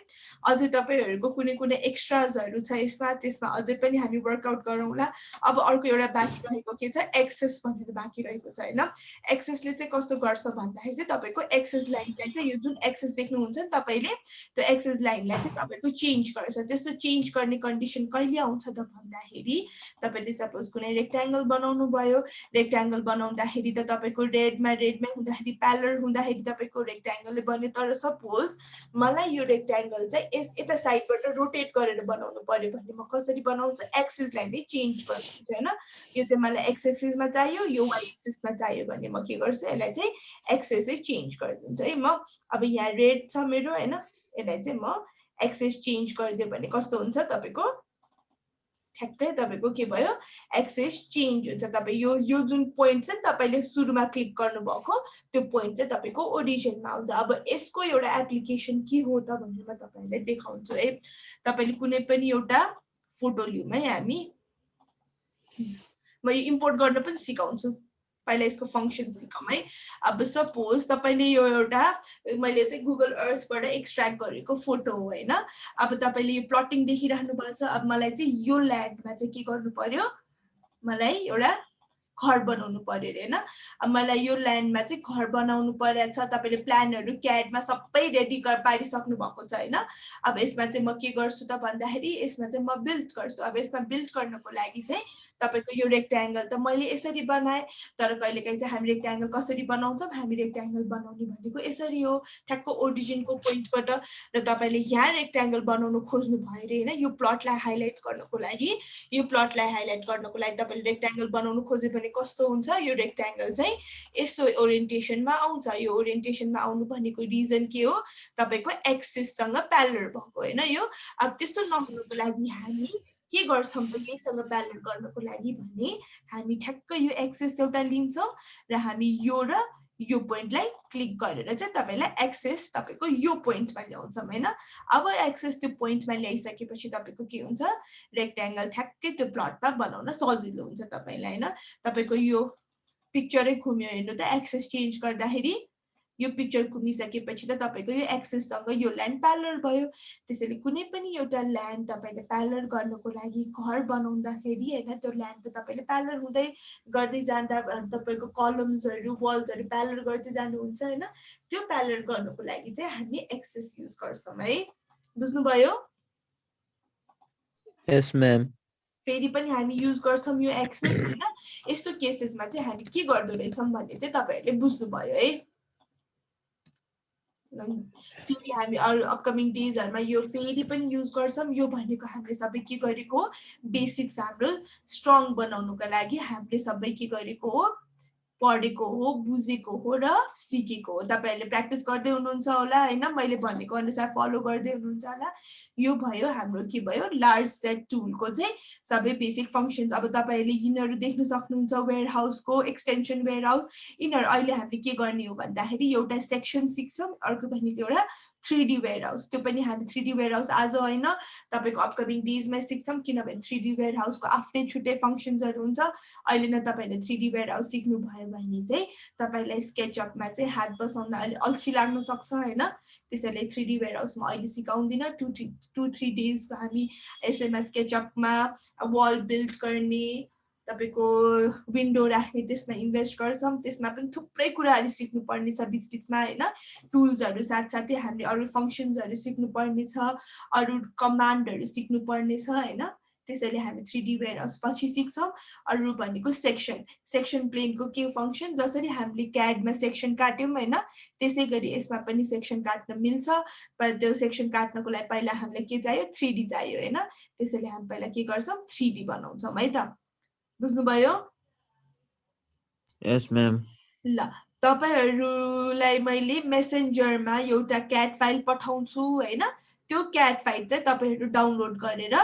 अझै तपाईहरुको कुनै कुनै एक्स्ट्राजहरु छ यसमा त्यसमा अझै पनि हामी वर्कआउट गरौँला अब अर्को एउटा बाँकी रहेको के छ एक्सेस भनेर बाँकी रहेको छ हैन एक्सेसले चाहिँ कस्तो गर्छ भन्दाखेरि चाहिँ तपाईको एक्सेस लाइनलाई चाहिँ यो जुन एक्सेस देख्नुहुन्छ नि तपाईले त्यो एक्सेस लाइनलाई चाहिँ तपाईको चेन्ज गर्छ त्यस्तो चेन्ज गर्ने कन्डिसन कहिले आउँछ त भन्दाखेरि तपाईले सपोज कुनै रेक्ट्याङ्गल बनाउनु भयो रेक्ट्याङ्गल बनाउँदाखेरि त तपाईको रेडमै हुँदाखेरि प्यालर हुँदाखेरि तपाईको रेक्ट्याङ्गलले बन्यो तर सपोज मलाई यो रेक्ट्याङ्गल चाहिँ यता साइडबाट रोटेट गरेर बनाउनु पर्यो भने म कसरी बनाउँछु एक्सेसलाई नै चेन्ज गर्छु हैन यो चाहिँ मलाई एक्स एक्सिसमा चाहियो यो वाइ एक्सिसमा चाहियो भने म के गर्छु यसलाई चाहिँ एक्सेस चाहिँ चेन्ज गरिदिन्छु है म अब यहाँ रेड छ मेरो हैन यसलाई चाहिँ म एक्सेस चेन्ज गरिदियो भने कस्तो हुन्छ तपाईको ठ्याक्कै तपाईको के भयो एक्सेस चेन्ज हुन्छ तपाई यो जुन पोइन्ट छ नि तपाईले सुरुमा क्लिक गर्नुभएको त्यो पोइन्ट चाहिँ तपाईको ओरिजिनमा आउँछ अब यसको एउटा एप्लिकेसन के हो त भनेर म तपाईलाई देखाउँछु है तपाईले कुनै पनि एउटा फोटो लियौँ है हामी म यो इम्पोर्ट गर्न पनि सिकाउँछु पहिला यसको फंक्सन सिकाउँ है अब सपोज तपाईले यो एउटा मैले चाहिँ गुगल अर्थबाट एक्सट्र्याक्ट गरेको फोटो हो हैन अब तपाईले यो प्लटिङ देखिराख्नु भएको छ अब मलाई चाहिँ यो ल्यान्डमा चाहिँ के गर्नु पर्यो मलाई एउटा घर बनाउनु पर्यो हैन अब मलाई यो ल्यान्डमा चाहिँ घर बनाउनु परेछ तपाईले प्लानहरु क्याडमा सबै रेडी पारिसक्नु भएको छ हैन अब यसमा चाहिँ म के गर्छु त भन्दाखेरि यसमा चाहिँ म बिल्ड गर्छु अब यसमा बिल्ड गर्नको लागि चाहिँ तपाईको यो रेक्ट्याङ्गल त मैले यसरी बनाए तर कहिलेकाहीँ चाहिँ हामी रेक्ट्याङ्गल कसरी बनाउँछौं हामी रेक्ट्याङ्गल बनाउने भनेको यसरी हो ठ्याक्क ओरिजिनको पोइन्टबाट र तपाईले यहाँ रेक्ट्याङ्गल बनाउनु खोज्नु भयो रे हैन यो प्लटलाई हाइलाइट गर्नको लागि तपाईले रेक्ट्याङ्गल बनाउनु खोजे भने कस्तो हुन्छ यो रेक्ट्याङ्गल चाहिँ यस्तो ओरिएन्टेसनमा आउँछ यो ओरिएन्टेसनमा आउनु भनेको रिजन के हो तपाईको एक्सिस सँग प्यारलल भएको हैन यो अब त्यस्तो नहुनुको लागि हामी के गर्छौं त यहीसँग प्यारलल गर्नको लागि भने हामी ठ्याक्क यो एक्सिस एउटा लिन्छौं र हामी यो र यो पोइन्टलाई क्लिक गरेर चाहिँ तपाईलाई एक्सेस तपाईको यो पोइन्टमा ल्याउँछौं हैन अब एक्सेस त्यो पोइन्टमा ल्याइसकेपछि तपाईको के हुन्छ रेक्ट्याङ्गल ठ्याक्कै त्यो प्लटमा बनाउन सजिलो हुन्छ तपाईलाई हैन तपाईको यो पिक्चरै घुम्यो हेर्नु त एक्सेस चेन्ज गर्दाखेरि यो पिक्चर घुमिसकेपछि त तपाईको यो एक्सेस सँग यो ल्यान्ड प्यारलल भयो त्यसैले कुनै पनि एउटा ल्यान्ड तपाईले प्यारलल गर्नको लागि घर बनाउँदाखेरि हैन त्यो ल्यान्ड त तपाईले प्यारलल हुँदै गर्दै जाँदा तपाईको कलम्सहरु वल्सहरु प्यारलल गर्दै जानुहुन्छ हैन त्यो प्यारलल गर्नको लागि चाहिँ हामी एक्सेस युज गर्छौं है बुझ्नु भयो यस म्याम फेरि पनि हामी युज गर्छौं यो एक्सेस हैन यस्तो केसेसमा चाहिँ हामी के गर्दै रहेछौं भन्ने चाहिँ तपाईहरुले बुझ्नु भयो है फेरि हामी अपकमिङ डेजहरुमा यो फेरि पनि युज गर्छौं यो भनेको हामीले सबै के गरेको बेसिक्स हाम्रो स्ट्रङ बनाउनको लागि हामीले सबै के गरेको हो पढेको हो बुझेको हो र सिकेको हो तपाईहरुले प्र्याक्टिस गर्दै हुनुहुन्छ होला हैन मैले भनेको अनुसार फलो गर्दै हुनुहुन्छ होला यो भयो हाम्रो के भयो लार्ज सेट टुलको चाहिँ सबै बेसिक फंक्शन्स अब तपाईहरुले यिनीहरु देख्न सक्नुहुन्छ वेयरहाउसको एक्सटेन्सन वेयरहाउस यिनीहरु अहिले हामीले के गर्ने हो भन्दाखेरि एउटा सेक्सन सिक्छौं अर्को भनेको एउटा 3D वेयरहाउस त्यो पनि हामी 3D वेयरहाउस आज हैन तपाईको अपकमिङ डेजमा सिक्छौं किनभने 3D वेयरहाउसको आफ्नै छुट्टै फंक्शन्सहरु हुन्छ अहिले न तपाईले 3D वेयरहाउस सिक्नु भयो भने चाहिँ तपाईलाई स्केचअपमा चाहिँ हात बसाउन अलि अल्छी लाग्न सक्छ हैन त्यसैले 3D वेयरहाउस म अहिले सिकाउँदिन 2-3 डेज हामी यसैमा स्केचअपमा वल बिल्ड गर्ने तपाईको विन्डो राख्ने त्यसमा इन्भेस्ट गर्छौं त्यसमा पनि थुप्रै कुराहरु सिक्नु पर्ने छ बीचबीचमा हैन टुल्सहरु साथसाथै हामीले अरु फंक्शन्सहरु सिक्नु पर्ने छ अरु कमान्डहरु सिक्नु पर्ने छ हैन त्यसैले हामी 3D वेयरहाउस पछि सिक्छौं अरु भनेको सेक्सन प्लेनको के फंक्शन जसरी हामीले क्याडमा सेक्सन काट्यौं हैन त्यसैगरी यसमा पनि सेक्सन काट्न मिल्छ पर त्यो सेक्सन काट्नको लागि पहिला हामीलाई के चाहियो 3D चाहियो हैन त्यसैले हामी पहिला के गर्छौं 3D बनाउँछौं है त बुझ्नु भयो यस म्याम ल तपाईहरुलाई मैले मेसेन्जरमा एउटा क्याट फाइल पठाउँछु हैन त्यो क्याट फाइल चाहिँ तपाईहरु डाउनलोड गरेर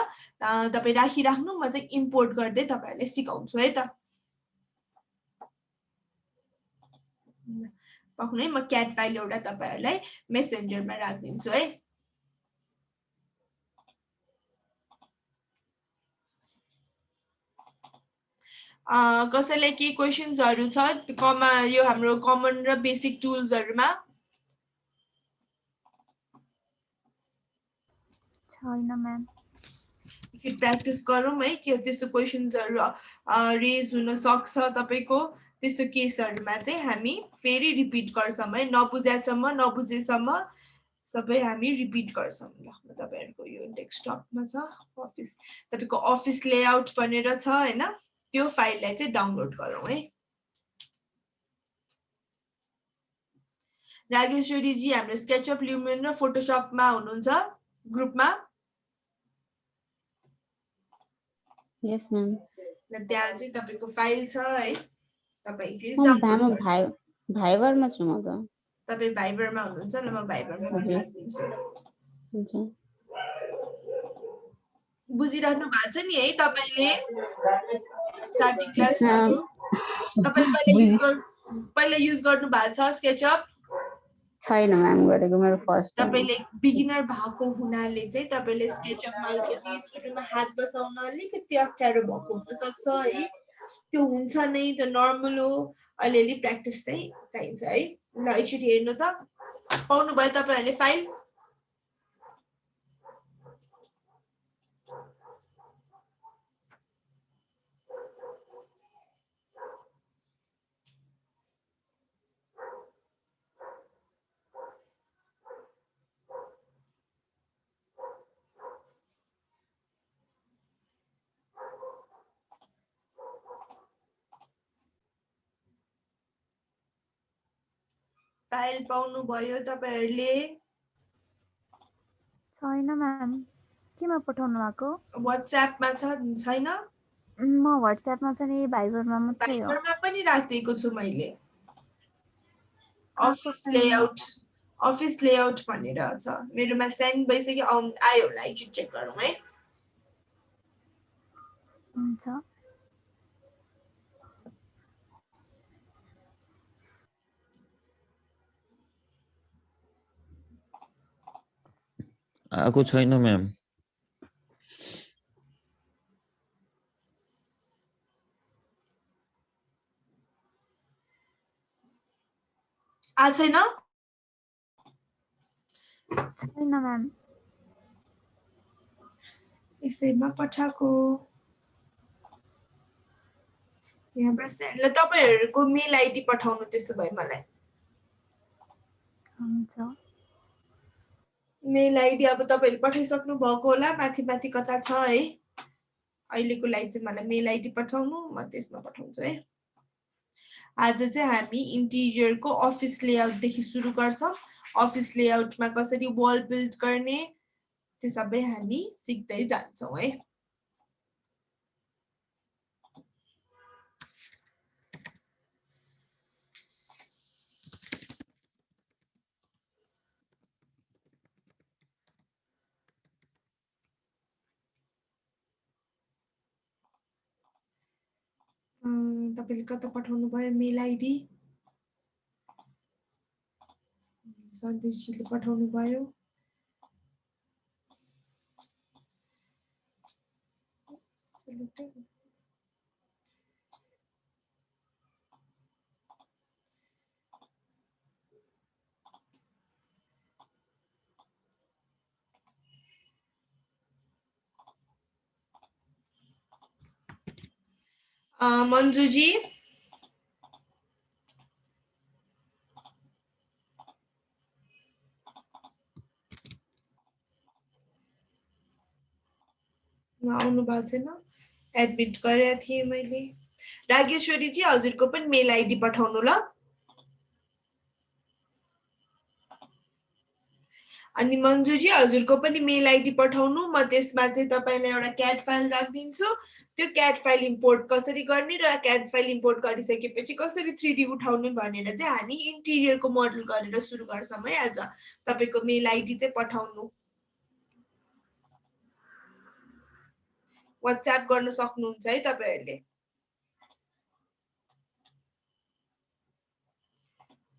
तपाई राखिराख्नु म चाहिँ इम्पोर्ट गर्दै तपाईहरुले सिकाउँछु है त पक्नु है म क्याट फाइल एउटा तपाईहरुलाई मेसेन्जरमा राख्दिन्छु है कसैलाई के क्वेशन्सहरु छ यो हाम्रो कमन र बेसिक टुल्सहरुमा छैन म्याम कि प्र्याक्टिस गरौँ है के त्यस्तो क्वेशन्सहरु रेज हुन सक्छ तपाईको त्यस्तो केसहरुमा चाहिँ हामी फेरि रिपिट गर्छौं है नबुझेसम्म सबै हामी रिपिट गर्छौं ल तपाईहरुको यो डेस्कटपमा छ अफिस तपाईको अफिस लेआउट भनेर छ हैन त्यो फाइललाई चाहिँ डाउनलोड गरौँ है रागेश्वरी जी हाम्रो स्केचअप ल्युमिन र फोटोशपमा हुनुहुन्छ ग्रुपमा यस म्याम ल त्यहाँ चाहिँ तपाईको फाइल छ है तपाई फेरि भाइबरमा छु म त तपाई भाइबरमा हुनुहुन्छ ल म भाइबरमा पनि राख्दिन्छु हुन्छ बुझिराख्नु भएको छ नि है तपाईले स्टार्टिङ क्लास तपाईले पहिला युज गर्नु भएको छ स्केचअप छैन म्याम गरेको मेरो फर्स्ट टाइम तपाईले बिगिनर भएको हुनाले चाहिँ तपाईले स्केचअपमा अलिकति सुरुमा हात बसाउन अलिकति अप्ठ्यारो भएको हुन सक्छ है त्यो हुन्छ नै त्यो नर्मल हो अलिअलि प्र्याक्टिस चाहिँ चाहिन्छ है ल एकचोटि हेर्नु त पाउनु भयो तपाईहरुले फाइल फाइल पाउनु भयो तपाईहरुले छैन म्याम केमा पठाउनु भएको व्हाट्सएपमा छैन म व्हाट्सएपमा छ नि भाइबरमा मात्रै हो भाइबरमा पनि राख्दिएको छु मैले अफिस लेआउट भनेर छ मेरोमा सेन्ड भइसक्यो आयो होला एकचोटि चेक गरौँ है हुन्छ आएको छैन म्याम छैन छैन म्याम यसैमा पठाएको यहाँबाट सेन्ड ल तपाईहरुको मेल आइडी पठाउनु त्यसो भए मलाई हुन्छ मेल आइडी अब तपाईहरुले पठाइसक्नु भएको होला माथि माथि कता छ है अहिलेको लागि चाहिँ मलाई मेल आइडी पठाउनु म त्यसमा पठाउँछु है आज चाहिँ हामी इन्टिरियरको अफिस लेआउट देखि सुरु गर्छौं अफिस लेआउटमा कसरी वल बिल्ड गर्ने त्यो सबै हामी सिक्दै जान्छौं है तपाईले कता पठाउनु भयो मेल आइडी सन्देशजीले पठाउनु भयो मंजू जी आउनु भएको छैन एडमिट गरेको थिएँ मैले रागेश्वरी जी हजुरको पनि मेल आइडी पठाउनु ल अनि मंजू जी हजुरको पनि मेल आइडी पठाउनु म त्यसमा चाहिँ तपाईलाई एउटा क्याट फाइल राख्दिन्छु त्यो क्याट फाइल इम्पोर्ट कसरी गर्ने र क्याट फाइल इम्पोर्ट गरिसकेपछि कसरी 3D उठाउने भनेर चाहिँ हामी इन्टिरियरको मोडल गरेर सुरु गर्छौं है आज तपाईको मेल आइडी चाहिँ पठाउनु व्हाट्सएप गर्न सक्नुहुन्छ है तपाईहरुले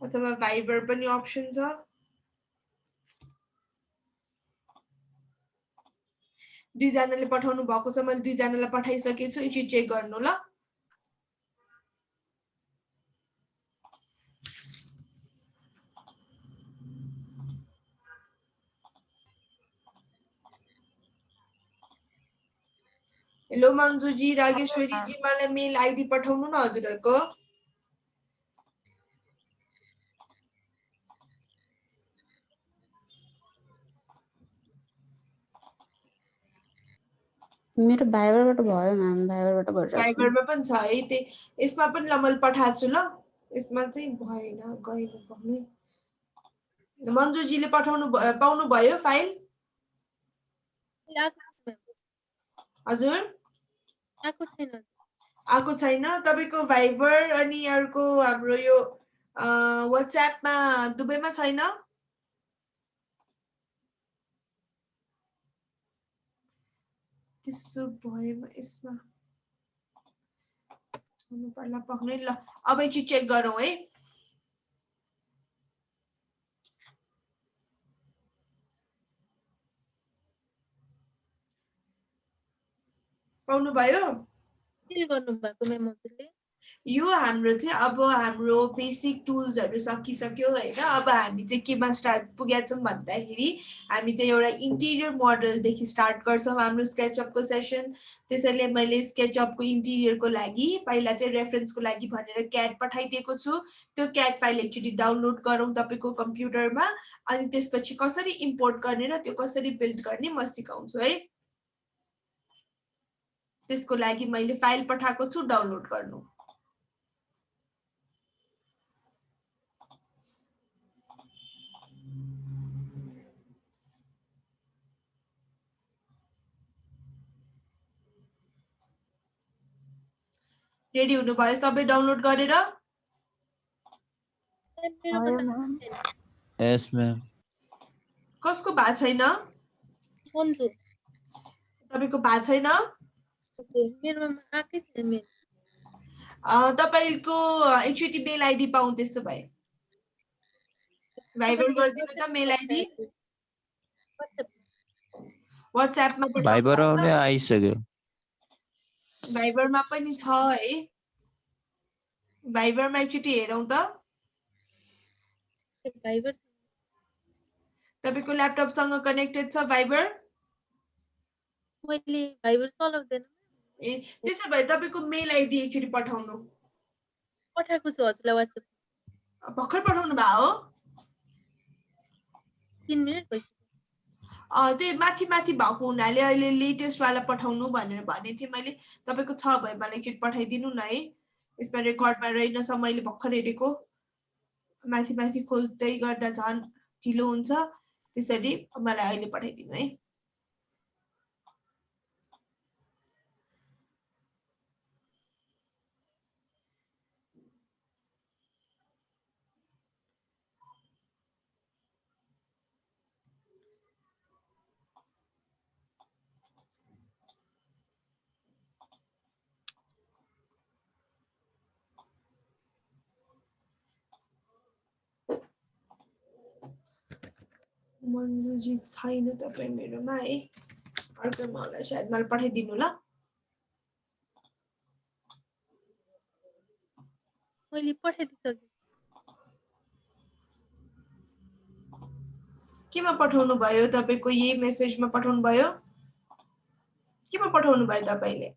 अथवा भाइबर पनि अप्सन छ। दुईजनाले पठाउनु भएको छ, मैले दुईजनालाई पठाइसकेको छु, एकचोटि चेक गर्नु ल। हेलो मन्जुजी, रागेश्वरीजी, मलाई मेल आइडी पठाउनु न हजुरहरूको। मेरो भाइबरबाट भयो म्याम, भाइबरबाट गरिरहेको छु। भाइबरमा पनि छ है, यसमा पनि ल मैले पठाएको छु ल। यसमा चाहिँ भएन, गएन भन्नु। मन्जुजीले पाउनु भयो फाइल? हजुर आएको छैन। तपाईको भाइबर अनि अर्को हाम्रो यो व्हाट्सएपमा दुवैमा छैन? त्यसो भएमा यसमा हुनु पर्ला पक्नै ल। अब एकचोटि चेक गरौँ है। पाउनु भयो? यो हाम्रो चाहिँ अब हाम्रो बेसिक टुल्सहरु सकिसक्यो हैन। अब हामी चाहिँ केमा स्टार्ट पुगेका छौं भन्दाखेरि हामी चाहिँ एउटा इन्टिरियर मोडलदेखि स्टार्ट गर्छौं हाम्रो स्केचअपको सेसन। त्यसैले मैले स्केचअपको इन्टिरियरको लागि पहिला चाहिँ रेफरेन्सको लागि भनेर क्याड पठाइदिएको छु। त्यो क्याड फाइल एकचोटि डाउनलोड गरौँ तपाईको कम्प्युटरमा, अनि त्यसपछि कसरी इम्पोर्ट गर्ने र त्यो कसरी बिल्ड गर्ने म सिकाउँछु है। त्यसको लागि मैले फाइल पठाएको छु, डाउनलोड गर्नु। रेडी हुनु भयो सबै डाउनलोड गरेर? यस म्याम। कसको भा छैन? तपाईको भा छैन? तपाईको एकचोटि मेल आइडी पाउँ त्यसो भए। भाइबर गरिदिनु त मेल आइडी। व्हाट्सएपमा पठाउनु। भाइबरले आइसक्यो। भाइबरमा पनि छ है। भाइबरमा एकचोटि हेरौँ त। भाइबर तपाईको ल्यापटपसँग कनेक्टेड छ भाइबर? मैले भाइबर चलाउँदैन। ए त्यसो भए तपाईको मेल आइडी एकचोटि पठाउनु। पठाएको छु हजुरलाई WhatsApp। भर्खर पठाउनु भयो हो? 3 मिनेट भयो। त्यो माथि माथि भएको हुनाले अहिले लेटेस्ट वाला पठाउनु भनेर भने थिएँ मैले। तपाईको छ भए मलाई एकचोटि पठाइदिनु न है। यसमा रेकर्डमा रहेनछ, मैले भर्खर हेरेको। माथि माथि खोज्दै गर्दा झन् ढिलो हुन्छ, त्यसैले मलाई अहिले पठाइदिनु है। मन्जुजी छैन तपाई मेरोमा है। अर्कोमा होला सायद, मलाई पठाइदिनु ल। मैले पठाइदिसके। केमा पठाउनु भयो तपाईको? यही मेसेजमा पठाउनु भयो? केमा पठाउनु भयो तपाईले?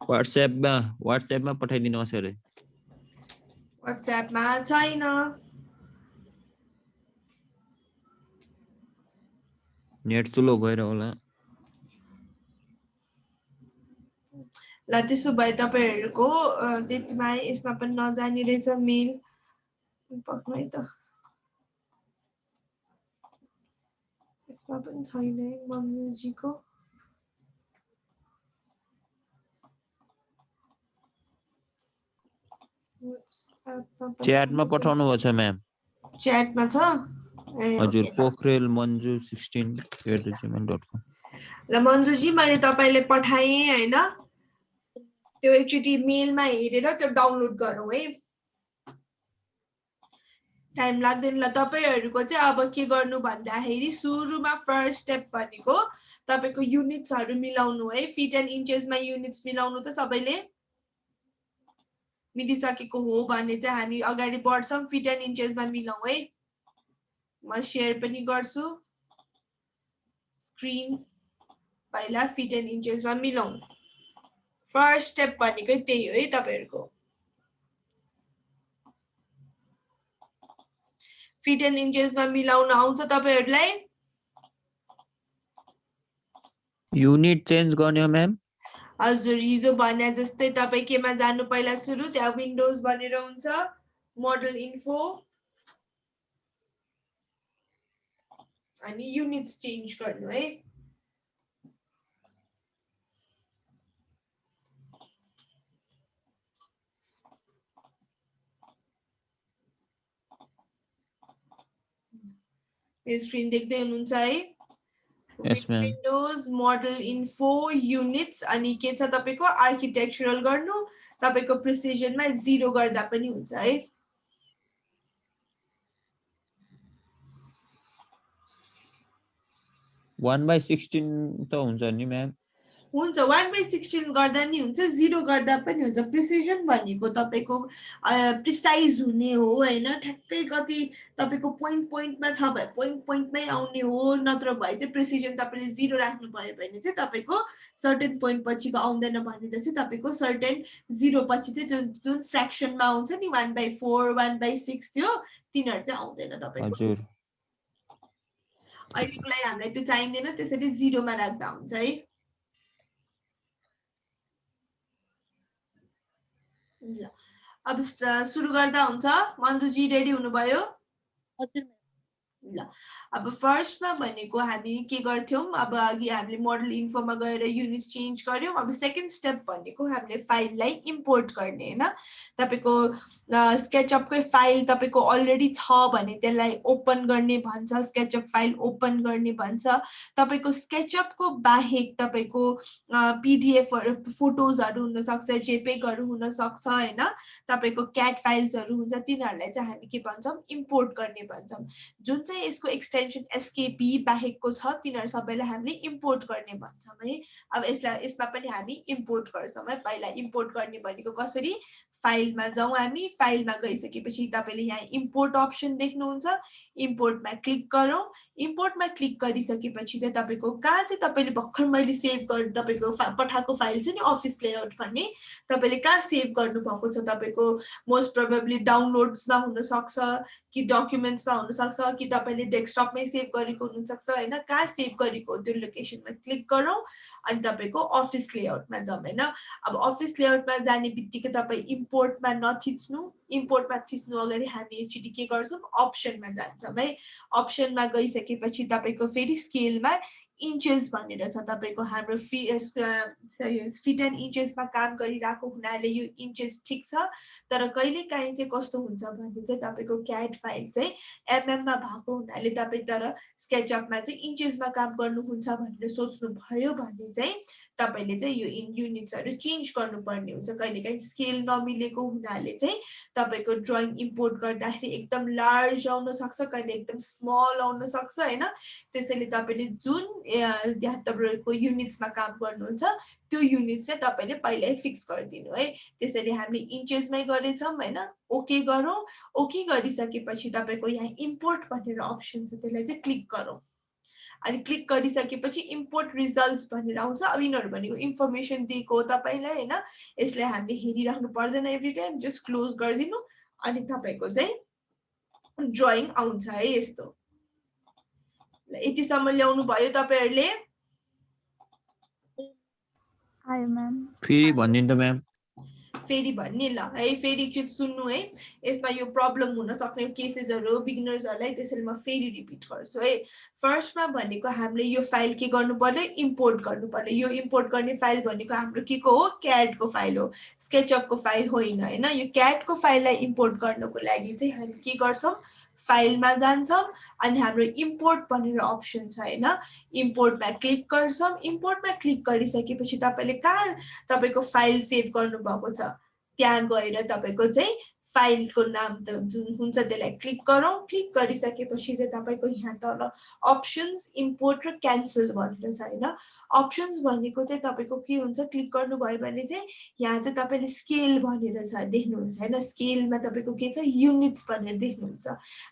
व्हाट्सएपमा पठाइदिनुहोस् अरे। व्हाट्सएपमा छैन। नेट स्लो गएर होला। ल त्यसो भए तपाईहरुको त्यतिमा यसमा पनि नजानी रहेछ मेल पक्नु है त। यसमा पनि छैन है मम्मीजीको। च्याटमा पठाउनु भएको छ म्याम। च्याटमा छ? हजुर, पोखरेल मन्जु 16@gmail.com। ल मन्जुजी मैले तपाईले पठाएँ हैन। त्यो एकचोटि मेलमा हेरेर त्यो डाउनलोड गरौँ है। टाइम लाग्दैन ल। तपाईहरुको चाहिँ अब के गर्नु भन्दाखेरि सुरुमा फर्स्ट स्टेप भनेको तपाईको युनिट्सहरु मिलाउनु है। फिट एन्ड इन्चेसमा युनिट्स मिलाउनु त सबैले मिलिसकेको हो भने चाहिँ हामी अगाडि बढ्छौं। फिट एन्ड इन्चेसमा मिलाउँ है। म शेयर पनि गर्छु स्क्रिन। पहिला फिट एन्ड इन्चेसमा मिलाउँ। फर्स्ट स्टेप भनेको त्यही हो है तपाईहरुको। फिट एन्ड इन्चेसमा मिलाउन आउँछ तपाईहरुलाई? युनिट चेन्ज गर्ने हो म्याम? हजुर, हिजो भने जस्तै तपाई केमा जानु पहिला सुरु, त्यहाँ विन्डोज भनेर हुन्छ, मोडल इन्फो अनि युनिट्स चेन्ज गर्नु है। यो स्क्रिन देख्दै हुनुहुन्छ है? Yes, ma'am. Windows model info units अनि के छ तपाईको आर्किटेक्चरल गर्नु। तपाईको प्रिसिजनमा 0 गर्दा पनि हुन्छ है। वन बाई 16 त हुन्छ नि म्याम? हुन्छ, 1/16 गर्दा नि हुन्छ, 0 गर्दा पनि हुन्छ। प्रिसिजन भनेको तपाईको प्रिसाइज हुने हो हैन। ठ्याक्कै कति तपाईको पोइन्टमा छ भए पोइन्टमै आउने हो, नत्र भए चाहिँ प्रिसिजन तपाईले 0 राख्नु भयो भने चाहिँ तपाईको सर्टेन पोइन्ट पछिको आउँदैन भने जस्तै तपाईको सर्टेन 0 पछि चाहिँ जुन फ्र्याक्सनमा आउँछ नि 1/4 1/6 त्यो तिनीहरु चाहिँ आउँदैन तपाईको। हजुर। अहिलेको लागि हामीलाई त्यो चाहिँदैन, त्यसैले 0 मा राख्दा हुन्छ है। ल अब सुरु गर्दा हुन्छ। मन्जुजी रेडी हुनुभयो? हजुर ल अब फर्स्टमा भनेको हामी के गर्थ्यौं, अब अघि हामीले मोडल इन्फोमा गएर युनिट्स चेन्ज गर्यौं। अब सेकेन्ड स्टेप भनेको हामीले फाइललाई इम्पोर्ट गर्ने हैन। तपाईको स्केचअपकै फाइल तपाईको अलरेडी छ भने त्यसलाई ओपन गर्ने भन्छ, स्केचअप फाइल ओपन गर्ने भन्छ। तपाईको स्केचअपको बाहेक तपाईको पीडीएफ फोटोजहरु हुन सक्छ, जेपेगहरु हुन सक्छ हैन। तपाईको क्याट फाइल्सहरु हुन्छ, तिनीहरुलाई चाहिँ हामी के भन्छौं, इम्पोर्ट गर्ने भन्छौं। जुन चाहिँ यसको एक्सटेन्सन एसकेपी बाहेकको छ तिनीहरु सबैलाई हामीले इम्पोर्ट गर्ने भन्छौं है। अब यसमा पनि हामी इम्पोर्ट गर्छौं है। पहिला इम्पोर्ट गर्ने भनेको कसरी, फाइलमा जाउँ हामी। फाइलमा गइसकेपछि तपाईले यहाँ इम्पोर्ट अप्सन देख्नुहुन्छ, इम्पोर्टमा क्लिक गरौँ। इम्पोर्टमा क्लिक गरिसकेपछि चाहिँ तपाईको कहाँ चाहिँ तपाईले भर्खर मैले सेभ गर तपाईको पठाएको फाइल छ नि अफिस लेआउट भन्ने, तपाईले कहाँ सेभ गर्नु भएको छ तपाईको मोस्ट प्रोबेबली डाउनलोड्समा हुन सक्छ कि डकुमेन्ट्समा हुन सक्छ कि तपाईले डेस्कटपमै सेभ गरेको हुन सक्छ हैन। कहाँ सेभ गरेको त्यो लोकेसनमा क्लिक गरौँ अनि तपाईको अफिस लेआउटमा जाउँ हैन। अब अफिस लेआउटमा जाने बित्तिकै तपाई इम्पोर्टमा नथिच्नु, इम्पोर्टमा थिच्नु अगाडि हामी एकचोटि के गर्छौं, अप्सनमा जान्छौं है। अप्सनमा गइसकेपछि तपाईको फेरि स्केलमा इन्चेस भनेर छ तपाईको। हाम्रो फिट एन्ड इन्चेसमा काम गरिरहेको हुनाले यो इन्चेस ठीक छ, तर कहिलेकाहीँ चाहिँ कस्तो हुन्छ भने चाहिँ तपाईको क्याट फाइल चाहिँ एमएममा भएको हुनाले तपाई तर स्केचअपमा चाहिँ इन्चेसमा काम गर्नुहुन्छ भनेर सोच्नु भयो भने चाहिँ तपाईले चाहिँ यो युनिट्सहरु चेन्ज गर्नुपर्ने हुन्छ। कहिलेकाहीँ स्केल नमिलेको हुनाले चाहिँ तपाईको ड्रइङ इम्पोर्ट गर्दाखेरि एकदम लार्ज आउन सक्छ, कहिले एकदम स्मल आउन सक्छ हैन। त्यसैले तपाईले जुन तपाईको युनिट्समा काम गर्नुहुन्छ त्यो युनिट्स चाहिँ तपाईले पहिल्यै फिक्स गरिदिनु है। त्यसैले हामीले इन्चेसमै गरेछौं हैन। ओके गरौँ। ओके गरिसकेपछि तपाईको यहाँ इम्पोर्ट भनेर अप्सन छ, त्यसलाई चाहिँ क्लिक गरौँ। अनि क्लिक गरिसकेपछि इम्पोर्ट रिजल्ट्स भनेर आउँछ। अब यिनीहरु भनेको इन्फर्मेसन दिएको हो तपाईलाई हैन। यसलाई हामीले हेरिराख्नु पर्दैन एभ्री टाइम, जस्ट क्लोज गरिदिनु अनि तपाईको चाहिँ ड्रइङ आउँछ है यस्तो। ल यतिसम्म ल्याउनु भयो तपाईहरुले? आयो म्याम। फेरि भनिदिनु त म्याम। फेरि भन्ने ल है, फेरि एकचोटि सुन्नु है। यसमा यो प्रब्लम हुन सक्ने केसेसहरु बिगिनर्सहरुलाई, त्यसैले म फेरि रिपिट गर्छु है। फर्स्टमा भनेको हामीले यो फाइल के गर्नु पर्यो, इम्पोर्ट गर्नु पर्यो। यो इम्पोर्ट गर्ने फाइल भनेको हाम्रो के को हो, क्याडको फाइल हो, स्केचअपको फाइल होइन हैन। यो क्याडको फाइललाई इम्पोर्ट गर्नको लागि चाहिँ हामी के गर्छौं, फाइलमा जान्छौँ अनि हाम्रो इम्पोर्ट भनेर अप्सन छ हैन इम्पोर्टमा क्लिक गर्छौँ इम्पोर्टमा क्लिक गरिसकेपछि तपाईले कहाँ तपाईको फाइल सेभ गर्नु भएको छ त्यहाँ गएर तपाईको चाहिँ फाइलको नाम त जुन हुन्छ त्यसलाई क्लिक गरौँ क्लिक गरिसकेपछि चाहिँ तपाईको यहाँ तल अप्सन्स इम्पोर्ट र क्यान्सल भनेर छ हैन अप्सन्स भनेको चाहिँ तपाईको के हुन्छ क्लिक गर्नुभयो भने चाहिँ यहाँ चाहिँ तपाईले स्केल भनेर छ देख्नुहुन्छ हैन स्केलमा तपाईको के छ युनिट्स भनेर देख्नुहुन्छ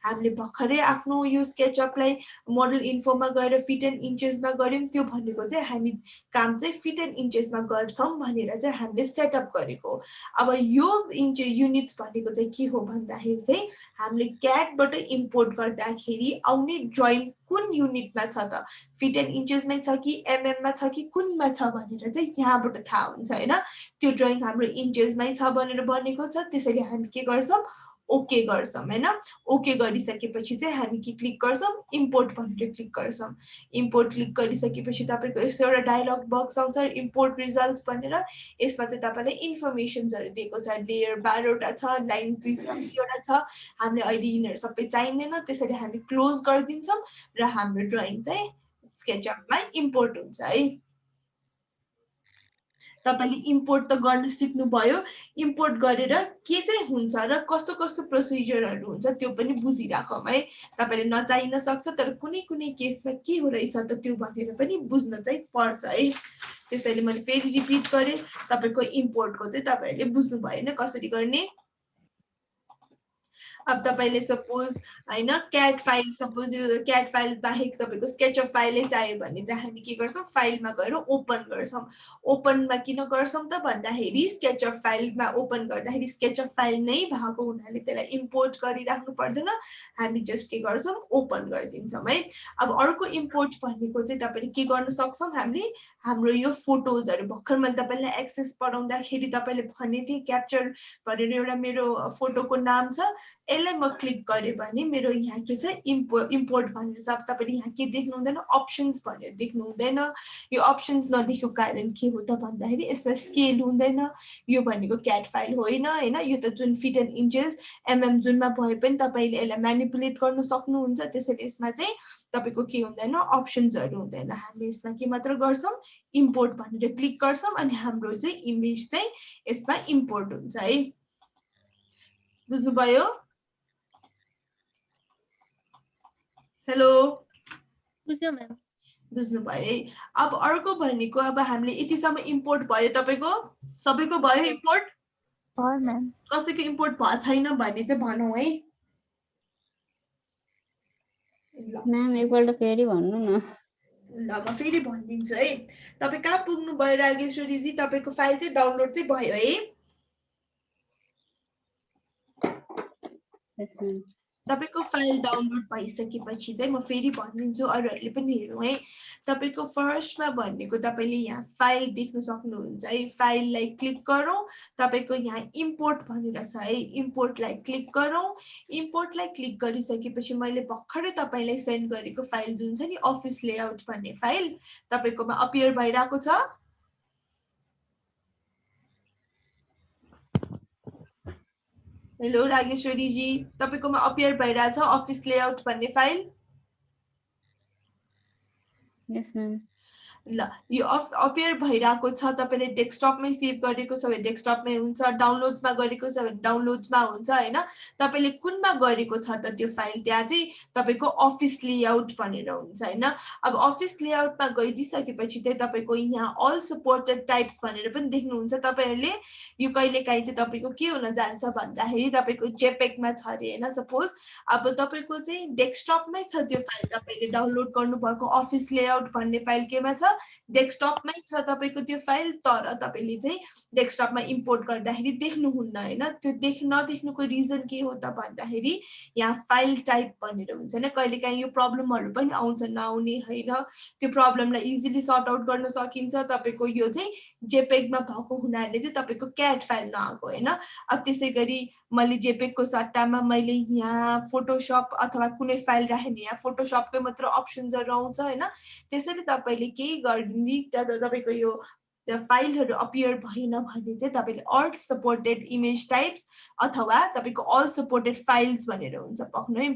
हामीले भर्खरै आफ्नो यो स्केचअपलाई मोडल इन्फोमा गएर फिट एन्ड इन्चेसमा गर्यौं त्यो भनेको चाहिँ हामी काम चाहिँ फिट एन्ड इन्चेसमा गर्छौं भनेर चाहिँ हामीले सेटअप गरेको अब यो इन्च युनिट्स भनेको चाहिँ के हो भन्दाखेरि चाहिँ हामीले क्याटबाट इम्पोर्ट गर्दाखेरि आउने ड्राइङ कुन युनिटमा छ त फिट एन्ड इन्चेसमै छ कि एमएम मा छ कि कुनमा छ भनेर चाहिँ यहाँबाट थाहा हुन्छ हैन त्यो ड्राइङ हाम्रो इन्चेसमै छ भनेर भनेको छ त्यसैले हामी के गर्छौं ओके गर्छौं हैन ओके गरिसकेपछि चाहिँ हामी के क्लिक गर्छौं इम्पोर्ट भनेर क्लिक गर्छौं इम्पोर्ट क्लिक गरिसकेपछि तपाईको यस्तो एउटा डायलग बक्स आउँछ इम्पोर्ट रिजल्ट्स भनेर यसमा चाहिँ तपाईलाई इन्फर्मेसन्सहरु दिएको छ लेयर 12 वटा छ लाइन 270 वटा छ हामीले अहिले यिनीहरु सबै चाहिँदैन त्यसैले हामी क्लोज गरिदिन्छौं र हाम्रो ड्राइङ चाहिँ स्केचअपमा इम्पोर्ट हुन्छ है तपाईले इम्पोर्ट त गर्न सिक्नु भयो इम्पोर्ट गरेर के चाहिँ हुन्छ र कस्तो कस्तो प्रोसिजरहरु हुन्छ त्यो पनि बुझिराखौं है तपाईले नचाहिन सक्छ तर कुनै कुनै केसमा के हो रहेछ त त्यो भनेर पनि बुझ्न चाहिँ पर्छ है त्यसैले मैले फेरि रिपिट गरे तपाईको इम्पोर्टको चाहिँ तपाईहरुले बुझ्नु भएन कसरी गर्ने अब तपाईले सपोज हैन CAT file suppose CAT file बाहेक तपाईको स्केचअप फाइलै चाहियो भने चाहिँ हामी के गर्छौं फाइलमा गएर ओपन गर्छौं ओपनमा किन गर्छौं त भन्दाखेरि स्केचअप फाइलमा ओपन गर्दाखेरि स्केचअप फाइल नै भएको हुनाले त्यसलाई इम्पोर्ट गरिराख्नु पर्दैन हामी जस्ट के गर्छौं ओपन गरिदिन्छौं है अब अर्को इम्पोर्ट भनेको चाहिँ तपाईले के गर्न सक्छौं हामीले हाम्रो यो फोटोजहरु भर्खर मैले तपाईलाई एक्सेस पढाउँदाखेरि तपाईले भने थिए क्याप्चर भनेर एउटा मेरो फोटोको नाम छ यसलाई म क्लिक गरे भने मेरो यहाँ के छ इम्पोर्ट भनेर छ तपाईले यहाँ के देख्नु हुँदैन अप्सन्स भनेर देख्नु हुँदैन यो अप्सन्स नदेखेको कारण के हो त भन्दाखेरि यसमा स्केल हुँदैन यो भनेको क्याट फाइल होइन हैन यो त जुन फिट एन्ड इन्चेस एमएम जुनमा भए पनि तपाईले यसलाई म्यानिपुलेट गर्न सक्नुहुन्छ त्यसैले यसमा चाहिँ तपाईको के हुँदैन अप्सन्सहरु हुँदैन हामी यसमा के मात्र गर्छौं इम्पोर्ट भनेर क्लिक गर्छौं अनि हाम्रो चाहिँ इमेज चाहिँ यसमा इम्पोर्ट हुन्छ है बुझ्नु भयो हेलो बुझ्यो म्याम बुझ्नु भयो है अब अर्को भनेको अब हामीले यतिसम्म इम्पोर्ट भयो तपाईको सबैको भयो इम्पोर्ट भयो म्याम कसैको इम्पोर्ट भएको छैन भने चाहिँ भनौं है म्याम एकपल्ट फेरि भन्नु न ल म फेरि भनिदिन्छु है तपाई कहाँ पुग्नु भयो रागेश्वरी जी तपाईको फाइल चाहिँ डाउनलोड चाहिँ भयो है यस म्याम तपाईको फाइल डाउनलोड भइसकेपछि चाहिँ म फेरि भनिदिन्छु अरूहरुले पनि हेरौँ है तपाईको फर्स्टमा भनेको तपाईले यहाँ फाइल देख्न सक्नुहुन्छ है फाइललाई क्लिक गरौँ तपाईको यहाँ इम्पोर्ट भनेर छ है इम्पोर्टलाई क्लिक गरौँ इम्पोर्टलाई क्लिक गरिसकेपछि मैले भर्खरै तपाईलाई सेन्ड गरेको फाइल जुन छ नि अफिस लेआउट भन्ने फाइल तपाईकोमा अपियर भइराको छ हेलो रागेश्वरी जी तपाईकोमा अपियर भइराछ अफिस लेआउट भन्ने फाइल यस म्याम ल यो अपियर भइराको छ तपाईले डेस्कटपमै सेभ गरेको छ भने डेस्कटपमै हुन्छ डाउनलोड्समा गरेको छ भने डाउनलोड्समा हुन्छ हैन तपाईले कुनमा गरेको छ त त्यो फाइल त्यहाँ चाहिँ तपाईको अफिस लेआउट भनेर हुन्छ हैन अब अफिस लेआउटमा गइदिसकेपछि चाहिँ तपाईको यहाँ अल सपोर्टेड टाइप्स भनेर पनि देख्नुहुन्छ तपाईहरुले यो कहिलेकाहीँ चाहिँ तपाईको के हुन जान्छ भन्दाखेरि तपाईको जेपेग मा छ रे हैन सपोज अब तपाईको चाहिँ डेस्कटपमै छ त्यो फाइल तपाईले डाउनलोड गर्नुभएको अफिस लेआउट भन्ने फाइल केमा छ डेस्कटपमै छ तपाईको त्यो फाइल तर तपाईले चाहिँ डेस्कटपमा इम्पोर्ट गर्दाखेरि देख्नुहुन्न हैन त्यो नदेख्नुको रिजन के हो त भन्दाखेरि यहाँ फाइल टाइप भनेर हुन्छ हैन कहिलेकाहीँ यो प्रब्लमहरु पनि आउँछ नआउने हैन त्यो प्रब्लमलाई इजिली सर्ट आउट गर्न सकिन्छ तपाईको यो चाहिँ जेपेग मा भएको हुनाले चाहिँ तपाईको क्याट फाइल नआएको हैन अब त्यसैगरी मैले जेपेग को सट्टामा मैले यहाँ फोटोशप अथवा कुनै फाइल राखे नि यहाँ फोटोशपकै मात्र अप्सन्सहरु आउँछ हैन त्यसैले तपाईले के गर्दिनी तपाईको यो त्यो फाइलहरु अपियर भएन भने चाहिँ तपाईले अल सपोर्टेड इमेज टाइप्स अथवा तपाईको अल सपोर्टेड फाइल्स भनेर हुन्छ पक्नु है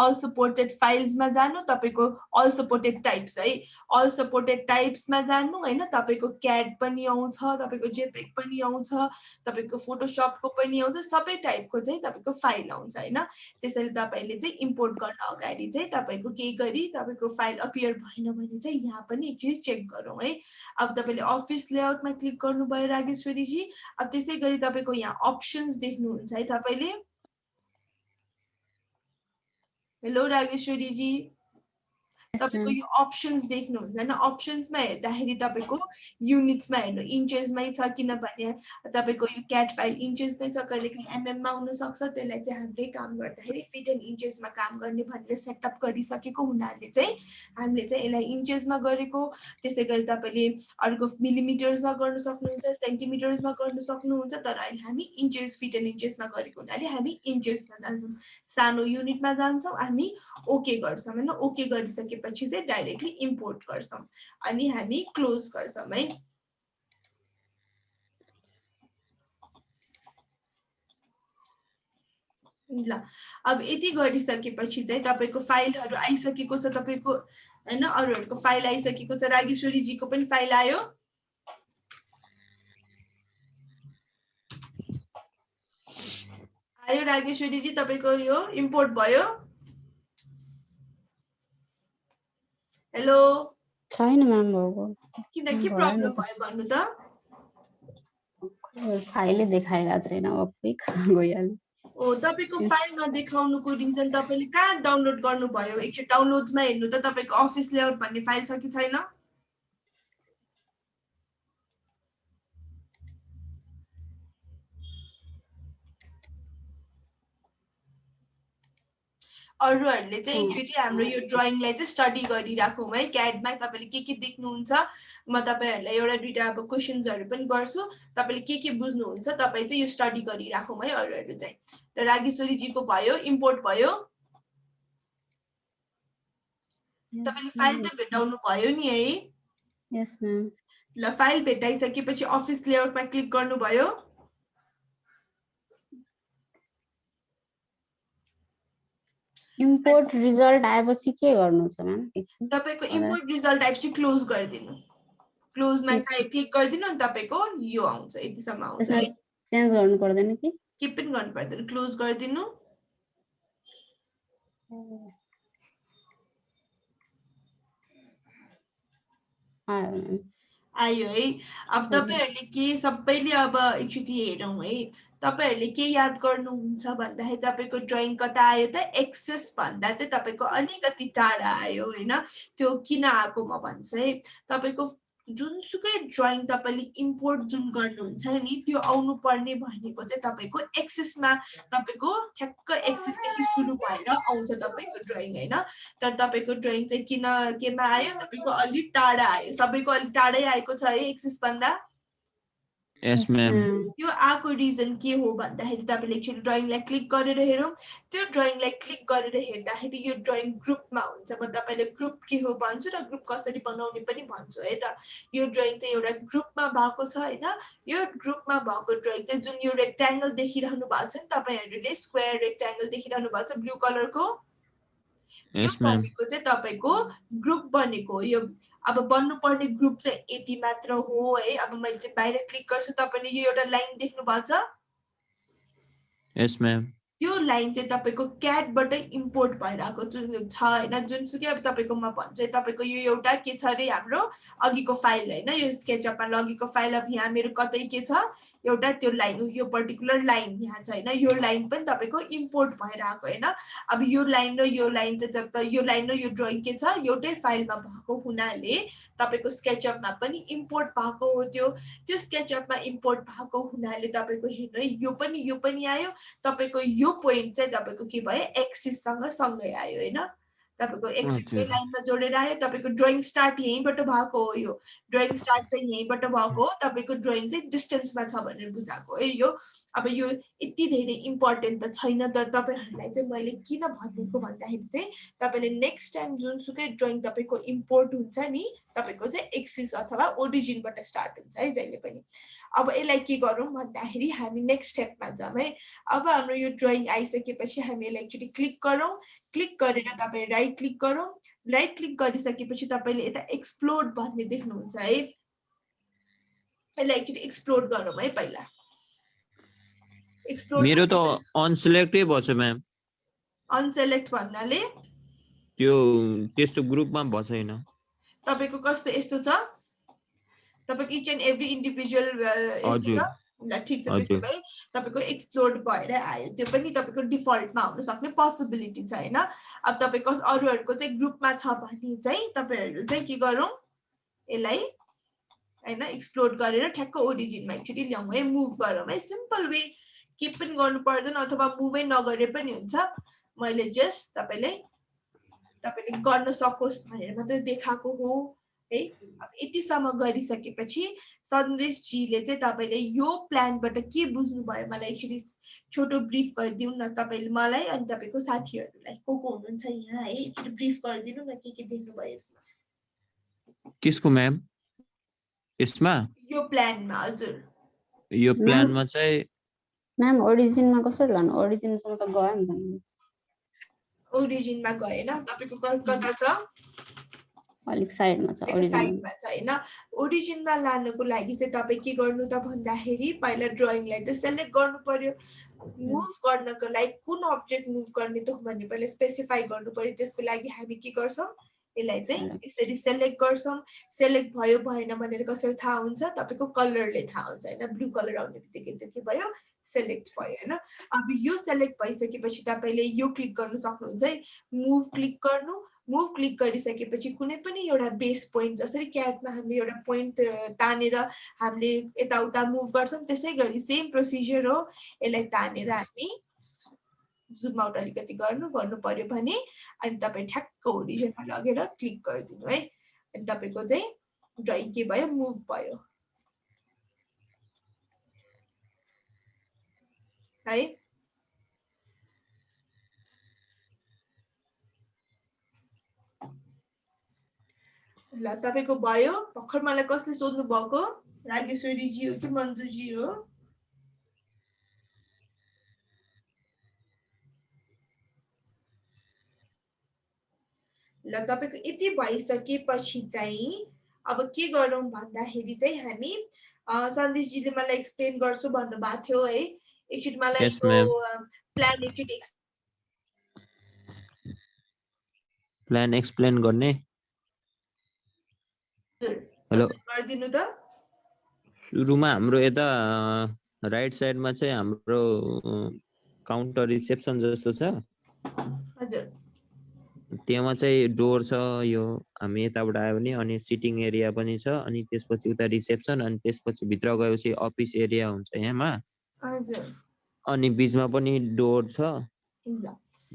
अल सपोर्टेड फाइल्स मा जानु तपाईको अल सपोर्टेड टाइप्स है अल सपोर्टेड टाइप्स मा जानु हैन तपाईको क्याड पनि आउँछ तपाईको जेपेग पनि आउँछ तपाईको फोटोशप को पनि आउँछ सबै टाइपको चाहिँ तपाईको फाइल आउँछ हैन त्यसैले तपाईले चाहिँ इम्पोर्ट गर्न अगाडि चाहिँ तपाईको के गरी तपाईको फाइल अपियर भएन भने चाहिँ यहाँ पनि एकचोटी चेक गरौँ है अब तपाईले अफिस लेआउटमा क्लिक गर्नुभयो रागेश्वरी जी अब त्यसै गरी तपाईको यहाँ अप्सन्स देख्नुहुन्छ है तपाईले हेलो रागेश्वरी जी तपाईको यो अप्सन्स देख्नुहुन्छ हैन अप्सन्समा हेर्दाखेरि तपाईको युनिट्समा हेर्नु इन्चेसमै छ किनभने तपाईको यो क्याट फाइल इन्चेसमै छ कहिलेकाहीँ एमएम मा हुन सक्छ त्यसलाई चाहिँ हामीले काम गर्दाखेरि फिट एन्ड इन्चेसमा काम गर्ने भनेर सेटअप गरिसकेको हुनाले चाहिँ हामीले चाहिँ यसलाई इन्चेसमा गरेको त्यसै गरी तपाईले अर्को मिलिमिटर्समा गर्न सक्नुहुन्छ सेन्टिमिटर्समा गर्न सक्नुहुन्छ तर अहिले हामी इन्चेस फिट एन्ड इन्चेसमा गरेको हुनाले हामी इन्चेसमा जान्छौँ सानो युनिटमा जान्छौँ हामी ओके गर्छौँ हैन ओके गरिसकेपछि चाहिँ डाइरेक्टली इम्पोर्ट गर्छौँ अनि हामी क्लोज गर्छौँ है ल अब यति गरिसकेपछि चाहिँ तपाईको फाइलहरु आइसकेको छ तपाईको हैन अरूहरुको फाइल आइसकेको छ रागेश्वरी जी को पनि फाइल आयो आयो रागेश्वरी जी तपाईको यो इम्पोर्ट भयो हेलो छैन म्याम भएको किन के प्रब्लम भयो भन्नु त फाइलै देखाइरहेको छैन वाक्कै गइहाल्यो ओ तपाईको फाइल नदेखाउनुको रिजन तपाईले कहाँ डाउनलोड गर्नुभयो एकचोटि डाउनलोड्समा हेर्नु त तपाईको अफिस लेआउट भन्ने फाइल छ कि छैन अरूहरुले चाहिँ एकचोटि हाम्रो यो ड्राइङलाई चाहिँ स्टडी गरिराखौँ है क्याडमा तपाईले के देख्नुहुन्छ म तपाईहरुलाई एउटा दुईटा अब क्वेशन्सहरु पनि गर्छु तपाईले के बुझ्नुहुन्छ तपाई चाहिँ यो स्टडी गरिराखौँ है अरूहरु चाहिँ र रागेश्वरी जी को भयो इम्पोर्ट भयो तपाईले फाइल त भेटाउनु भयो नि है यस म्याम ल फाइल भेटाइसकेपछि अफिस लेआउटमा क्लिक गर्नुभयो इम्पोर्ट रिजल्ट आएपछि के गर्नु छ म्याम तपाईको इम्पोर्ट रिजल्ट आएपछि क्लोज गरिदिनु क्लोजमा क्लिक गरिदिनु अनि तपाईको यो आउँछ यतिसम्म आउँछ है चेन्ज गर्नु पर्दैन के पनि गर्नु पर्दैन क्लोज गरिदिनु आयो है अब तपाईहरुले के सबैले अब एकचोटि हेरौँ है तपाईहरुले के याद गर्नुहुन्छ भन्दाखेरि तपाईको ड्राइङ कता आयो त एक्सेस भन्दा चाहिँ तपाईको अलिकति टाढा आयो हैन त्यो किन आको म भन्छु है तपाईको जुनसुकै ड्राइङ तपाईले इम्पोर्ट जुन गर्नुहुन्छ नि त्यो आउनु पर्ने भनेको चाहिँ तपाईको एक्सेसमा तपाईको ठ्याक्क एक्सेसदेखि सुरु भएर आउँछ तपाईको ड्राइङ हैन तर तपाईको ड्राइङ चाहिँ किन केमा आयो तपाईको अलि टाढा आयो सबैको अलि टाढै आएको छ है एक्सेस भन्दा यस म्याम यो आको रिजन के हो भन्दाखेरि तपाईले एकचोटि ड्राइङलाई क्लिक गरेर हेरौँ त्यो ड्राइङलाई क्लिक गरेर हेर्दाखेरि यो ड्राइङ ग्रुपमा हुन्छ म तपाईले ग्रुप के हो भन्छु र ग्रुप कसरी बनाउने पनि भन्छु है त यो ड्राइङ चाहिँ एउटा ग्रुपमा भएको छ हैन यो ग्रुपमा भएको ड्राइङ चाहिँ जुन यो रेक्ट्याङ्गल देखिरहनु भएको छ नि तपाईहरुले स्क्वायर रेक्ट्याङ्गल देखिरहनु भएको छ ब्लू कलरको यो बनेको चाहिँ तपाईको ग्रुप बनेको हो यो अब बन्नुपर्ने ग्रुप चाहिँ यति मात्र हो है अब मैले चाहिँ बाहिर क्लिक गर्छु तपाईले यो एउटा लाइन देख्नु भएको छ यस म्याम यो लाइन चाहिँ तपाईको क्याटबाट इम्पोर्ट भइराको जुन छ हैन जुनसुकै अब तपाईकोमा भन्छ तपाईको यो एउटा के छ रे हाम्रो अघिको फाइल हैन यो स्केचअपमा लगेको फाइल अब यहाँ मेरो कतै के छ एउटा त्यो लाइन यो पर्टिकुलर लाइन यहाँ छ हैन यो लाइन पनि तपाईको इम्पोर्ट भइराको हैन अब यो लाइन र यो लाइन चाहिँ जब यो लाइन र यो ड्राइङ के छ एउटै फाइलमा भएको हुनाले तपाईको स्केचअपमा पनि इम्पोर्ट भएको हो त्यो स्केचअपमा इम्पोर्ट भएको हुनाले तपाईको हेर्नु यो पनि आयो तपाईको यो पोइन्ट चाहिँ तपाईको के भयो एक्सिस सँग सँगै आयो हैन तपाईको एक्सिस हजुर। लाइनमा जोडेर आयो तपाईको ड्राइङ स्टार्ट यहीँबाट भएको हो यो ड्राइङ स्टार्ट चाहिँ यहीँबाट भएको हो तपाईको ड्राइङ चाहिँ डिस्टेन्समा छ भनेर बुझाएको है यो अब यो यति धेरै इम्पोर्टेन्ट त छैन तर तपाईहरुलाई चाहिँ मैले किन भनेको भन्दाखेरि चाहिँ तपाईले नेक्स्ट टाइम जुनसुकै ड्राइङ तपाईको इम्पोर्ट हुन्छ नि तपाईको चाहिँ एक्सिस अथवा ओरिजिनबाट स्टार्ट हुन्छ है जहिले पनि अब यसलाई के गरौँ भन्दाखेरि हामी नेक्स्ट स्टेपमा जाम है अब हाम्रो यो ड्राइङ आइसकेपछि हामी यसलाई एकचोटि क्लिक गरौँ क्लिक गरेर तपाई राइट क्लिक गरौँ राइट क्लिक गरिसकेपछि तपाईले यता एक्सप्लोड भन्ने देख्नुहुन्छ है यसलाई एकचोटि एक्सप्लोड गरौँ है पहिला एक्सप्लोड मेरो त अनसिलेक्टै भछ म्याम अनसेलेक्ट भन्नाले त्यो त्यस्तो ग्रुपमा भछैन तपाईको कस्तो यस्तो छ तपाईको इच एन्ड एभ्री इन्डिभिजुअल यस्तो छ ल ठीक छ त्यसो भए तपाईको एक्सप्लोड भएर आयो त्यो पनि तपाईको डिफल्टमा हुन सक्ने पोसिबिलिटी छ हैन अब तपाईको अरूहरुको चाहिँ ग्रुपमा छ भने चाहिँ तपाईहरु चाहिँ के गरौँ यसलाई हैन एक्सप्लोड गरेर ठ्याक्क ओरिजिनमा एकचोटि ल्याउँ है मुभ गरौँ है सिम्पल वे के पनि गर्नु पर्दैन अथवा मुभै नगरे पनि हुन्छ मैले जस्ट तपाईले गर्न सकोस् भनेर मात्र देखाएको हो है अब यतिसम्म गरिसकेपछि सन्देश जीले चाहिँ तपाईले यो प्लानबाट के बुझ्नु भयो मलाई एक्चुअली छोटो ब्रीफ गरिदिनु न तपाईले मलाई अनि तपाईको साथीहरुलाई को हुनुहुन्छ यहाँ है एकचोटि ब्रीफ गरिदिनु न के देख्नु भयो यसमा किसको म्याम यसमा यो प्लानमा हजुर यो प्लानमा चाहिँ म्याम ओरिजिनमा कसरी लानु ओरिजिनसम्म त गयो नि त ओरिजिनमा गएन तपाईको कता छ अलिक साइडमा छ ओरिजिन साइडमा छ हैन ओरिजिनमा लानको लागि चाहिँ तपाई के गर्नु त भन्दाखेरि पहिला ड्राइङलाई त सेलेक्ट गर्नु पर्यो मुभ गर्नको लागि कुन अब्जेक्ट मुभ गर्ने त भन्ने पहिला स्पेसिफाई गर्नु पर्यो त्यसको लागि हामी के गर्छौं यसलाई चाहिँ यसरी सेलेक्ट गर्छौं सेलेक्ट भयो भएन भनेर कसरी थाहा हुन्छ तपाईको कलरले थाहा हुन्छ हैन ब्लू कलर आउने बित्तिकै त्यो के भयो सेलेक्ट भयो हैन अब यो सेलेक्ट भइसकेपछि तपाईले यो क्लिक गर्न सक्नुहुन्छ है मुभ क्लिक गर्नु मुभ क्लिक गरिसकेपछि कुनै पनि एउटा बेस पोइन्ट जसरी क्याटमा हामीले एउटा पोइन्ट तानेर हामीले यताउता मुभ गर्छौं त्यसै गरी सेम प्रोसिजर हो यसलाई तानेर हामी जुम आउट अलिकति गर्नु पर्यो भने अनि तपाई ठ्याक्क ओरिजिनमा लगेर क्लिक गरिदिनु है अनि तपाईको चाहिँ ड्राइङ के भयो मुभ भयो है ल तपाईको भयो भर्खर मलाई कसले सोध्नु भएको रागेश्वरी जी हो कि मन्जु जी हो ल तपाईको यति भइसकेपछि चाहिँ अब के गरौँ भन्दाखेरि चाहिँ हामी सन्देश जीले मलाई एक्सप्लेन गर्छु भन्नु भएको थियो है एकचोटि मलाई यो प्लान एकचोटि प्लान एक्सप्लेन गर्ने हेलो गरिदिनु त सुरुमा हाम्रो यता राइट साइडमा चाहिँ हाम्रो काउन्टर रिसेप्सन जस्तो छ हजुर त्यहाँ चाहिँ डोर छ यो हामी यताबाट आयो भने अनि सिटिङ एरिया पनि छ अनि त्यसपछि उता रिसेप्सन अनि त्यसपछि भित्र गएपछि अफिस एरिया हुन्छ यहाँमा हजुर अनि बीचमा पनि डोर छ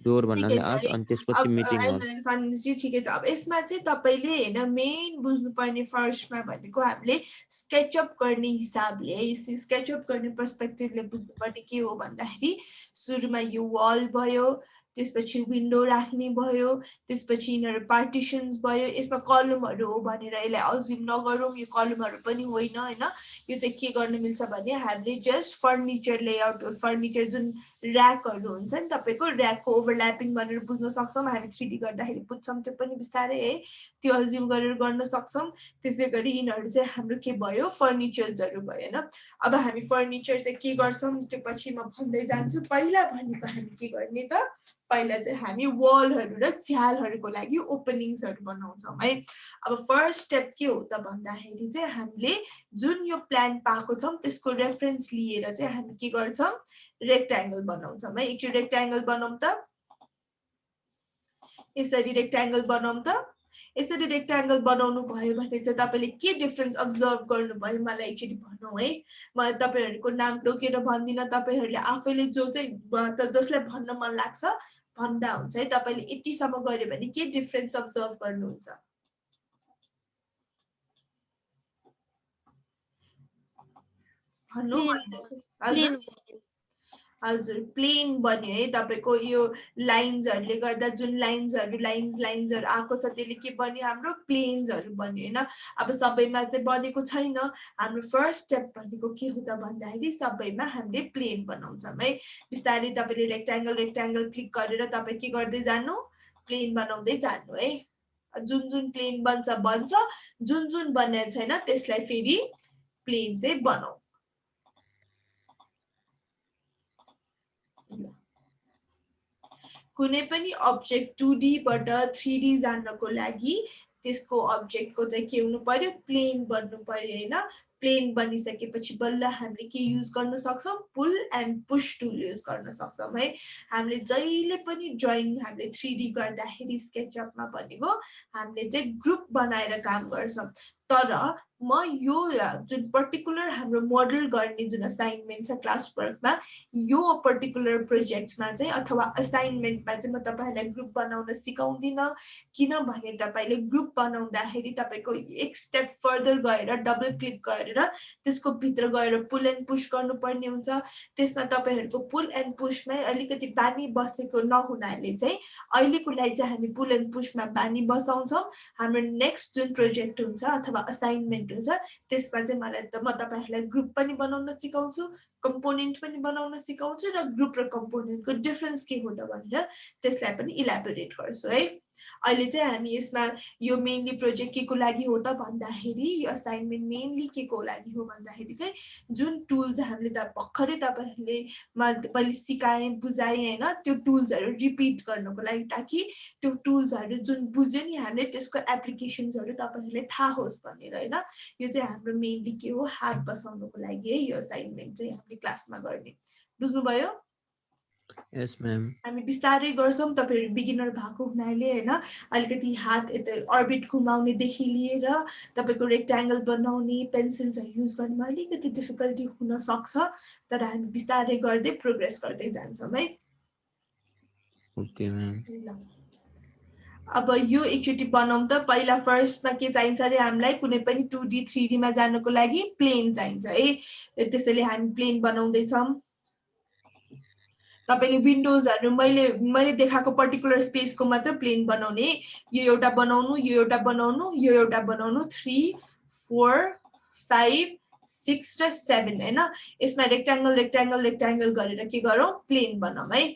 डोर भन्नाले आर्च अनि त्यसपछि मिटिङ हल सन्देशजी ठिकै छ अब यसमा चाहिँ तपाईले हैन मेन बुझ्नुपर्ने फर्स्टमा भनेको हामीले स्केचअप गर्ने हिसाबले स्केचअप गर्ने पर्सपेक्टिभले बुझ्नुपर्ने के हो भन्दाखेरि सुरुमा यो वल भयो त्यसपछि विन्डो राख्ने भयो त्यसपछि यिनीहरु पार्टिशन्स भयो यसमा कलमहरु हो भनेर यसलाई अज्युम नगरौँ यो कलमहरु पनि होइन हैन यो चाहिँ के गर्न मिल्छ भने हामीले जस्ट फर्निचर लेआउट फर्निचर जुन र्याकहरु हुन्छ नि तपाईको र्याकको ओभरल्यापिङ भनेर बुझ्न सक्छौं हामी 3D गर्दाखेरि बुझ्छौं त्यो पनि बिस्तारै है त्यो अज्युम गरेर गर्न सक्छौं त्यसैगरी यिनीहरु चाहिँ हाम्रो के भयो फर्निचर्सहरु भयो हैन अब हामी फर्निचर चाहिँ के गर्छौं त्यो पछि म भन्दै जान्छु पहिला भनेको हामी के गर्ने त पहिला चाहिँ हामी वलहरु र झ्यालहरुको लागि ओपनिङ्सहरु बनाउँछौं है अब फर्स्ट स्टेप के हो त भन्दाखेरि चाहिँ हामीले जुन यो प्लान पाएको छौं त्यसको रेफरेन्स लिएर चाहिँ हामी के गर्छौं रेक्ट्याङ्गल बनाउँछौं है एकचोटि रेक्ट्याङ्गल बनाउँ त यसरी रेक्ट्याङ्गल बनाउँ त यसरी रेक्ट्याङ्गल बनाउनु भयो भने चाहिँ तपाईले के डिफरेन्स अब्जर्भ गर्नुभयो मलाई एकचोटि भन्नु है म तपाईहरुको नाम टोकेर भन्दिन तपाईहरुले आफैले जो चाहिँ जसलाई भन्न मन लाग्छ भन्दा हुन्छ है। तपाईले यतिसम्म गर्यो भने के डिफरेन्स अब्जर्भ गर्नुहुन्छ? भन्नु भएन। हजुर हजुर प्लेन बन्यो है तपाईको यो लाइन्सहरुले गर्दा जुन लाइन्सहरु आएको छ त्यसले के बन्यो हाम्रो प्लेन्सहरु बन्यो हैन। अब सबैमा चाहिँ बनेको छैन। हाम्रो फर्स्ट स्टेप भनेको के हो त भन्दाखेरि सबैमा हामीले प्लेन बनाउँछौं है। बिस्तारै तपाईले रेक्ट्याङ्गल क्लिक गरेर तपाई के गर्दै जानु प्लेन बनाउँदै जानु है। जुन प्लेन बन्छ जुन बनेको छैन त्यसलाई फेरि प्लेन चाहिँ बनाऊ। कुनै पनि अब्जेक्ट 2D बाट 3D जानको लागि त्यसको अब्जेक्टको चाहिँ के हुनु पर्यो प्लेन बन्नु पर्यो हैन। प्लेन बनिसकेपछि बल्ल हामीले के युज गर्न सक्छौं पुल एन्ड पुश टुल युज गर्न सक्छौं है। हामीले जहिले पनि ड्राइङ हामीले 3D गर्दाखेरि स्केचअपमा भनेको हामीले चाहिँ ग्रुप बनाएर काम गर्छौं। तर म यो जुन पर्टिकुलर हाम्रो मोडल गर्ने जुन असाइनमेन्ट छ क्लास वर्कमा यो पर्टिकुलर प्रोजेक्टमा चाहिँ अथवा असाइनमेन्टमा चाहिँ म तपाईहरुलाई ग्रुप बनाउन सिकाउँदिन। किनभने तपाईले ग्रुप बनाउँदाखेरि तपाईको एक स्टेप फर्दर गएर डबल क्लिक गरेर त्यसको भित्र गएर पुल एन्ड पुश गर्नुपर्ने हुन्छ। त्यसमा तपाईहरुको पुल एन्ड पुशमै अलिकति बानी बसेको नहुनाले चाहिँ अहिलेको लागि चाहिँ हामी पुल एन्ड पुशमा बानी बसाउँछौं। हाम्रो नेक्स्ट जुन प्रोजेक्ट हुन्छ अथवा असाइनमेन्ट हुन्छ त्यसमा चाहिँ म तपाईहरुलाई ग्रुप पनि बनाउन सिकाउँछु, कम्पोनेन्ट पनि बनाउन सिकाउँछु र ग्रुप र कम्पोनेन्टको डिफरेन्स के हो त भनेर त्यसलाई पनि इलाबोरेट गर्छु है। अहिले चाहिँ हामी यसमा यो मेनली प्रोजेक्ट के को लागि हो त भन्दाखेरि यो असाइनमेन्ट मेनली के को लागि हो भन्दाखेरि चाहिँ जुन टुल्स हामीले त भर्खरै तपाईहरुले मैले सिकाएँ बुझाएँ हैन त्यो टुल्सहरु रिपिट गर्नको लागि ताकि त्यो टुल्सहरु जुन बुझ्यो नि हामीले त्यसको एप्लिकेशन्सहरु तपाईहरुले थाहा होस् भनेर हैन। यो चाहिँ हाम्रो मेनली के हो हात बसाउनको लागि है यो असाइनमेन्ट चाहिँ हामीले क्लासमा गर्ने। बुझ्नुभयो? यस म्याम। हामी बिस्तारै गर्छौं तपाईहरु बिगिनर भएको हुनाले हैन अलिकति हात यता अर्बिट घुमाउने देखि लिएर तपाईको रेक्ट्याङ्गल बनाउने पेन्सिल्सहरु युज गर्नमा अलिकति डिफिकल्टी हुन सक्छ तर हामी बिस्तारै गर्दै प्रोग्रेस गर्दै जान्छौं है। Okay ma'am. ल अब यो एकचोटी बनाउँ त पहिला फर्स्टमा के चाहिन्छ रे हामीलाई कुनै पनि 2D 3D मा जानको लागि प्लेन चाहिन्छ है। त्यसैले हामी प्लेन बनाउँदै छौं। तपाईले विन्डोजहरु मैले देखाएको पर्टिकुलर स्पेसको मात्र प्लेन बनाउने। यो एउटा बनाउनु यो एउटा बनाउनु यो एउटा बनाउनु 3 4 5 6 र 7 हैन। यसमा रेक्ट्याङ्गल गरेर के गरौँ प्लेन बनाऊ है।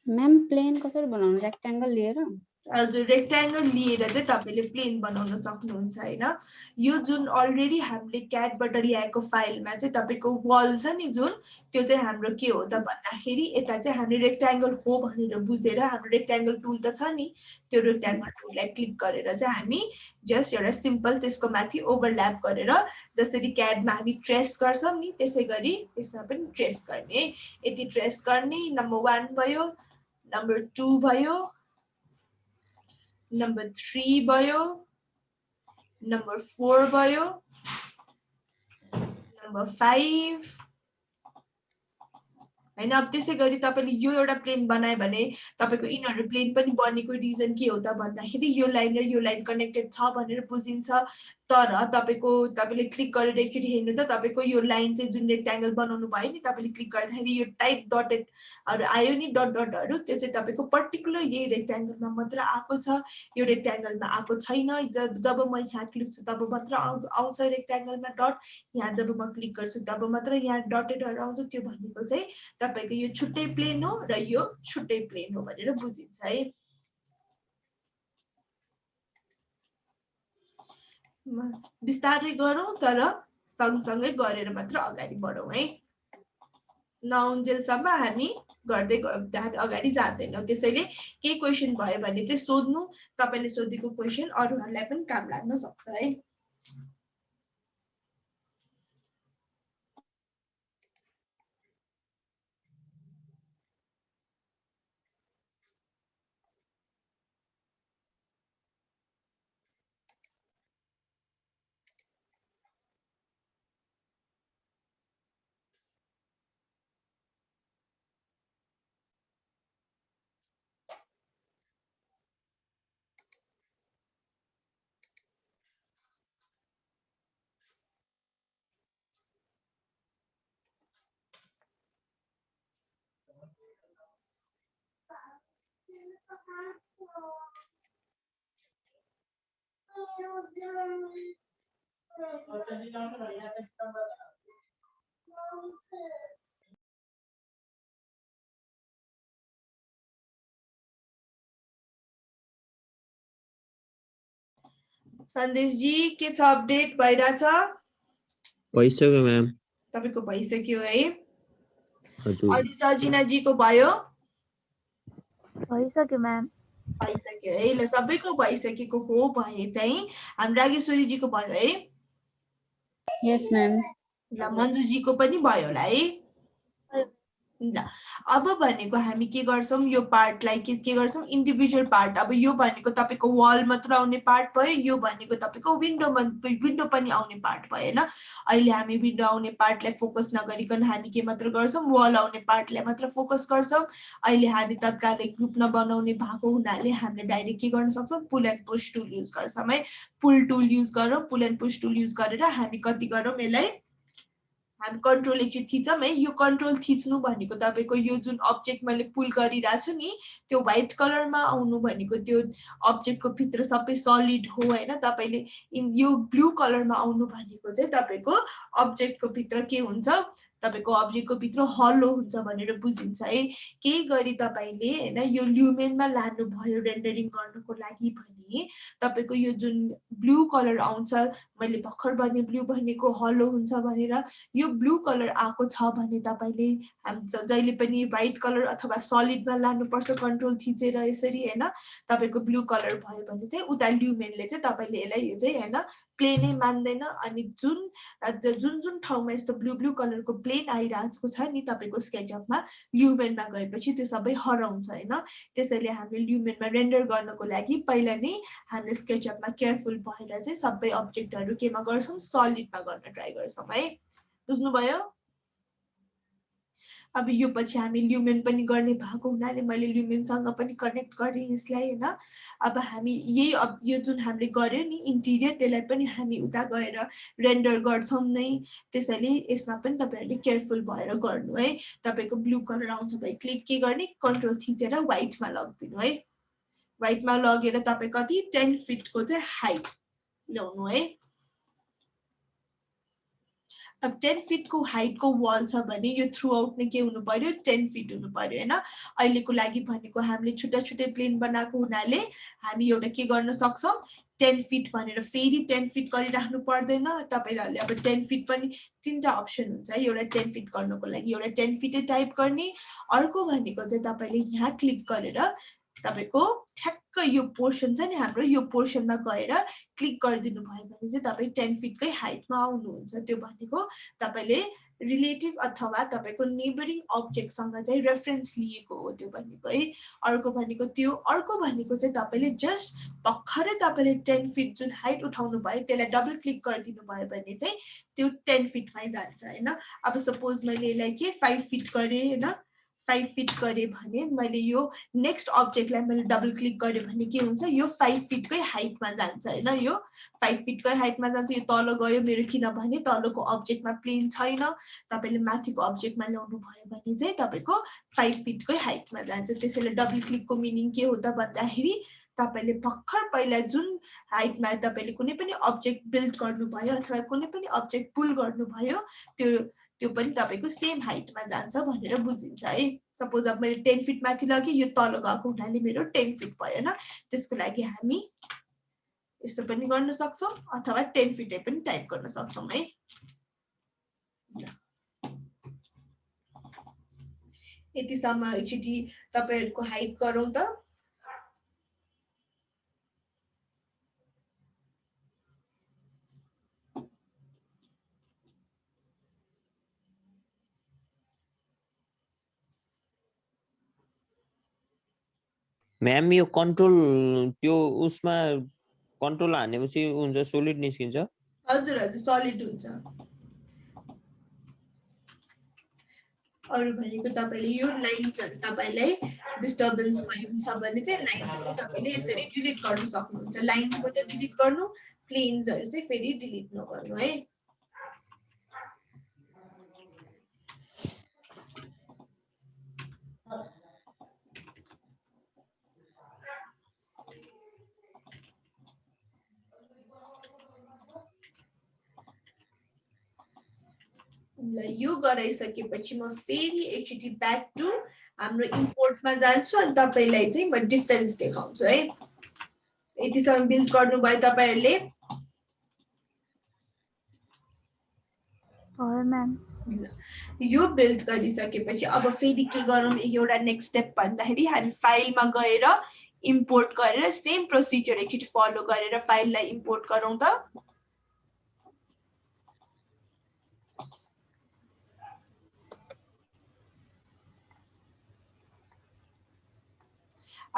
म्याम प्लेन कसरी बनाउनु रेक्ट्याङ्गल लिएर? हजुर रेक्ट्याङ्गल लिएर चाहिँ तपाईले प्लेन बनाउन सक्नुहुन्छ हैन। यो जुन अलरेडी हामीले क्याडबाट ल्याएको फाइलमा चाहिँ तपाईको वल छ नि जुन त्यो चाहिँ हाम्रो के हो त भन्दाखेरि यता चाहिँ हामी रेक्ट्याङ्गल हो भनेर बुझेर हाम्रो रेक्ट्याङ्गल टुल त छ नि त्यो रेक्ट्याङ्गल टुललाई क्लिक गरेर चाहिँ हामी जस्ट एउटा सिम्पल त्यसको माथि ओभरल्याप गरेर जसरी क्याडमा हामी ट्रेस गर्छौं नि त्यसैगरी यसमा पनि ट्रेस गर्ने। यति ट्रेस गर्ने नम्बर 1 भयो, नम्बर 2 भयो, नम्बर 3 भयो, नम्बर 4 भयो, नम्बर 5 हैन। अब त्यसैगरी तपाईले यो एउटा प्लेन बनाए भने तपाईको इनहरु प्लेन पनि बनेको रिजन के हो त भन्दाखेरि यो लाइन र यो लाइन कनेक्टेड छ भनेर बुझिन्छ। तर तपाईले क्लिक गरेर एकचोटी हेर्नु त तपाईको यो लाइन चाहिँ जुन रेक्ट्याङ्गल बनाउनु भयो नि तपाईले क्लिक गर्दाखेरि यो टाइप डटेडहरु आयो नि डटहरु त्यो चाहिँ तपाईको पर्टिकुलर यही रेक्ट्याङ्गलमा मात्र आएको छ। यो रेक्ट्याङ्गलमा आएको छैन। जब म यहाँ क्लिक छु तब मात्र आउँछ रेक्ट्याङ्गलमा डट। यहाँ जब म क्लिक गर्छु तब मात्र यहाँ डटेडहरु आउँछ। त्यो भनेको चाहिँ तपाईको यो छुट्टै प्लेन हो र यो छुट्टै प्लेन हो भनेर बुझिन्छ है। बिस्तारै गरौँ तर सँगसँगै गरेर मात्र अगाडि बढौँ है। नहुन्जेलसम्म हामी अगाडि जाँदैनौँ। त्यसैले के क्वेशन भयो भने चाहिँ सोध्नु। तपाईले सोधेको क्वेशन अरूहरुलाई पनि काम लाग्न सक्छ है। सन्देश जी के छ अपडेट भइराछ? भइसक्यो म्याम। तपाईको भइसक्यो है? हजुर। अनि सजिना जी को भयो? भइसक्यो म्याम। भइसक्यो है। ल सबैको भइसकेको हो भए चाहिँ हाम्रो रागेश्वरी जी को भयो है? यस म्याम। ल मन्जु जी को पनि भयो होला है? ल अब भनेको हामी के गर्छौं, यो पार्टलाई के गर्छौं, इन्डिभिजुअल पार्ट। अब यो भनेको तपाईको वाल मात्र आउने पार्ट भयो, यो भनेको तपाईको विन्डो पनि आउने पार्ट भयो हैन। अहिले हामी विन्डो आउने पार्टलाई फोकस नगरिकन हामी के मात्र गर्छौं, वाल आउने पार्टलाई मात्र फोकस गर्छौं। अहिले हामी तत्कालै ग्रुप नबनाउने भएको हुनाले हामीले डाइरेक्ट के गर्न सक्छौं, पुल एन्ड पुश टुल युज गर्छौं है। पुल टुल युज गरौँ, पुल एन्ड पुश टुल युज गरेर हामी कति गरौँ, यसलाई हामी कन्ट्रोल एकचोटि थिचौँ है। यो कन्ट्रोल थिच्नु भनेको तपाईको यो जुन अब्जेक्ट मैले पुल गरिरहेको छु नि, त्यो व्हाइट कलरमा आउनु भनेको त्यो अब्जेक्टको भित्र सबै सलिड हो हैन। तपाईले यो ब्लू कलरमा आउनु भनेको चाहिँ तपाईको अब्जेक्टको भित्र के हुन्छ, तपाईको अब्जेक्टको भित्र हलो हुन्छ भनेर बुझिन्छ है। केही गरी तपाईले हैन यो ल्युमेनमा लानु भयो रेन्डरिङ गर्नको लागि भने तपाईको यो जुन ब्लू कलर आउँछ, मैले भर्खर भने ब्लू भनेको हलो हुन्छ भनेर, यो ब्लू कलर आएको छ भने तपाईले जहिले पनि व्हाइट कलर अथवा सलिडमा लानुपर्छ कन्ट्रोल थिचेर यसरी हैन। तपाईको ब्लू कलर भयो भने चाहिँ उता ल्युमेनले चाहिँ तपाईले यसलाई यो चाहिँ हैन प्लेनै मान्दैन। अनि जुन जुन ठाउँमा यस्तो ब्लू ब्लू कलरको प्लेन आइरहेको छ नि तपाईको स्केचअपमा, ल्युमेनमा गएपछि त्यो सबै हराउँछ हैन। त्यसैले हामीले ल्युमेनमा रेन्डर गर्नको लागि पहिला नै हामीले स्केचअपमा केयरफुल भएर चाहिँ सबै अब्जेक्टहरु केमा गर्छौं, सलिडमा गर्न ट्राई गर्छौं है। बुझ्नुभयो? अब यो पछि हामी ल्युमेन पनि गर्ने भएको हुनाले मैले ल्युमेनसँग पनि कनेक्ट गरेँ यसलाई हैन। अब हामी यो जुन हामीले गर्यो नि इन्टिरियर, त्यसलाई पनि हामी उता गएर रेन्डर गर्छौं नै। त्यसैले यसमा पनि तपाईहरुले केयरफुल भएर गर्नु है। तपाईको ब्लू कलर आउँछ भने के गर्ने, कन्ट्रोल थिचेर व्हाइटमा लगिदिनु है। व्हाइटमा लगेर तपाई कति 10 फिटको चाहिँ हाइट ल्याउनु है। अब 10 फिटको हाइटको वाल छ भने यो थ्रु आउट नै के हुनु पर्यो, 10 फिट हुनु पर्यो हैन। अहिलेको लागि भनेको हामीले छुट्टा छुट्टै प्लेन बनाएको हुनाले हामी एउटा के गर्न सक्छौं, 10 फिट भनेर फेरि 10 फिट गरिराख्नु पर्दैन। तपाईहरुले अब 10 फिट पनि तीनटा अप्सन हुन्छ है। एउटा 10 फिट गर्नको लागि एउटा 10 फिटै टाइप गर्ने, अर्को भनेको चाहिँ तपाईले यहाँ क्लिक गरेर तपाईको ठ्याक्क यो पोर्सन छ नि हाम्रो, यो पोर्सनमा गएर क्लिक गरिदिनु भयो भने चाहिँ तपाई 10 फिटकै हाइटमा आउनुहुन्छ। त्यो भनेको तपाईले रिलेटिभ अथवा तपाईको नेबरिङ अब्जेक्टसँग चाहिँ रेफरेन्स लिएको हो त्यो भनेको है। अर्को भनेको त्यो, अर्को भनेको चाहिँ तपाईले जस्ट भर्खरै तपाईले 10 फिट जुन हाइट उठाउनु भयो त्यसलाई डबल क्लिक गरिदिनु भयो भने चाहिँ त्यो 10 फिटमै जान्छ हैन। अब सपोज मैले यसलाई के 5 फिट गरे हैन, 5 फिट गरे भने मैले यो नेक्स्ट अब्जेक्टलाई मैले डबल क्लिक गरे भने के हुन्छ, यो 5 फिटकै हाइटमा जान्छ हैन। यो 5 फिटकै हाइटमा जान्छ। यो तल गयो मेरो, किनभने तलको अब्जेक्टमा प्लेन छैन। तपाईले माथिको अब्जेक्टमा ल्याउनु भयो भने चाहिँ तपाईको 5 फिटकै हाइटमा जान्छ। त्यसैले डबल क्लिकको मिनिङ के हो त भन्दाखेरि तपाईले भर्खर पहिला जुन हाइटमा तपाईले कुनै पनि अब्जेक्ट बिल्ड गर्नुभयो अथवा कुनै पनि अब्जेक्ट पुल गर्नुभयो त्यो पनि तपाईको सेम हाइटमा जान्छ भनेर बुझिन्छ है। सपोज अब मैले 10 फिट माथि लगे, यो तल गएको हुनाले मेरो 10 फिट भयो हैन। त्यसको लागि हामी यस्तो पनि गर्न सक्छौं अथवा 10 फिटै पनि टाइप गर्न सक्छौं है। यतिसम्म एकचोटि तपाईहरुको हाइट गरौँ त। म्याम यो कन्ट्रोल त्यो उसमा कन्ट्रोल हानेपछि हुन्छ सोलिड निस्किन्छ? हजुर हजुर सलिड हुन्छ। अरु भनेको तपाईले यो लाइन्सहरु तपाईलाई डिस्टर्बेन्स हुन्छ भने चाहिँ लाइन्सहरु तपाईले यसरी डिलिट गर्न सक्नुहुन्छ। लाइन्स मात्र डिलिट गर्नु, प्लेन्सहरु चाहिँ फेरि डिलिट नगर्नु है। ल यो गराइसकेपछि म फेरि एकचोटि ब्याक टु हाम्रो इम्पोर्टमा जान्छु अनि तपाईलाई चाहिँ म डिफरेन्स देखाउँछु है। यतिसम्म बिल्ड गर्नुभयो तपाईहरुले? भयो म्याम। यो बिल्ड गरिसकेपछि अब फेरि के गरौँ एउटा नेक्स्ट स्टेप भन्दाखेरि हामी फाइलमा गएर इम्पोर्ट गरेर सेम प्रोसिजर एकचोटि फलो गरेर फाइललाई इम्पोर्ट गरौँ त।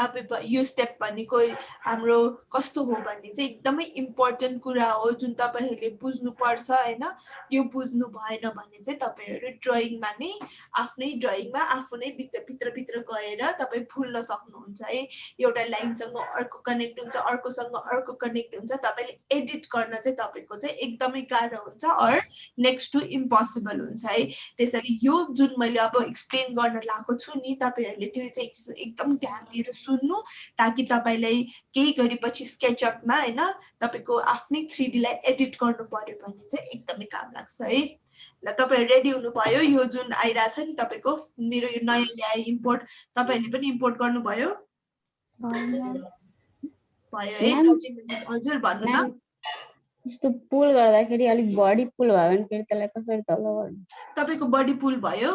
अब यो स्टेप भनेको हाम्रो कस्तो हो भन्ने चाहिँ एकदमै इम्पोर्टेन्ट कुरा हो जुन तपाईहरुले बुझ्नु पर्छ हैन। यो बुझ्नु भएन भने चाहिँ तपाईहरु ड्रइङमा नै आफ्नै ड्रइङमा आफू नै भित्र गएर तपाई भुल्न सक्नुहुन्छ है। एउटा लाइनसँग अर्को कनेक्ट हुन्छ, अर्कोसँग अर्को कनेक्ट हुन्छ, तपाईले एडिट गर्न चाहिँ तपाईको चाहिँ एकदमै गाह्रो हुन्छ अर नेक्स्ट टु इम्पोसिबल हुन्छ है। त्यसैले यो जुन मैले अब एक्सप्लेन गर्न लागेको छु नि तपाईहरुले त्यो चाहिँ एकदम ध्यान दिएर सुन्नु ताकि तपाईलाई केही गरेपछि स्केचअपमा हैन तपाईको आफ्नै 3D लाई एडिट गर्नु पर्यो भने चाहिँ एकदमै काम लाग्छ है। ल तपाईहरु रेडी हुनु भयो? यो जुन आइराछ नि तपाईको मेरो यो नयाँ ल्याए इम्पोर्ट तपाईहरुले पनि इम्पोर्ट गर्नु भयो? भयो है सजिलो। हजुर भन्नु त। यस्तो पुल गर्दाखेरि अलिक बडी पुल भयो भने फेरि त्यसलाई कसरी तल गर्नु? तपाईको बडी पुल भयो?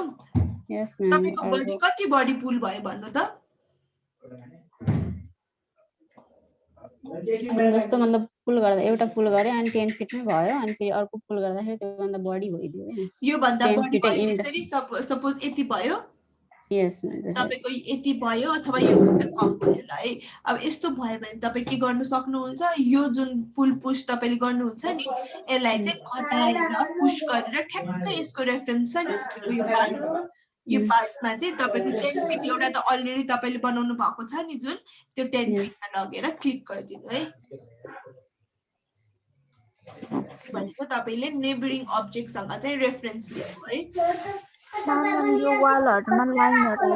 यस म्याम। तपाईको बडी कति बडी पुल भयो भन्नु त? जस्तो मतलब पुल गर्दा एउटा पुल गरे अनि 10 फिटमै भयो अनि फेरि अर्को पुल गर्दाखेरि त्यो भन्दा बडी भइदियो हैन। यो भन्दा बडी भयो यसरी सपोज यति भयो? यस म्याम। तपाईको यति भयो अथवा यो भन्दा कम भयो ल है। अब यस्तो भयो भने तपाई के गर्न सक्नुहुन्छ यो जुन पुल पुश तपाईले गर्नुहुन्छ नि यसलाई चाहिँ घटाएर पुश गरेर ठ्याक्कै यसको रेफरेन्स छ नि यो पार्टमा चाहिँ तपाईको 10 फिट एउटा त अलरेडी तपाईले बनाउनु भएको छ नि जुन त्यो 10 फिटमा लगेर क्लिक गरिदिनु है। भनेको तपाईले नेबरिङ अब्जेक्ट सँग चाहिँ रेफरेन्स लिनु है। यो वालहरुमा लाइनहरु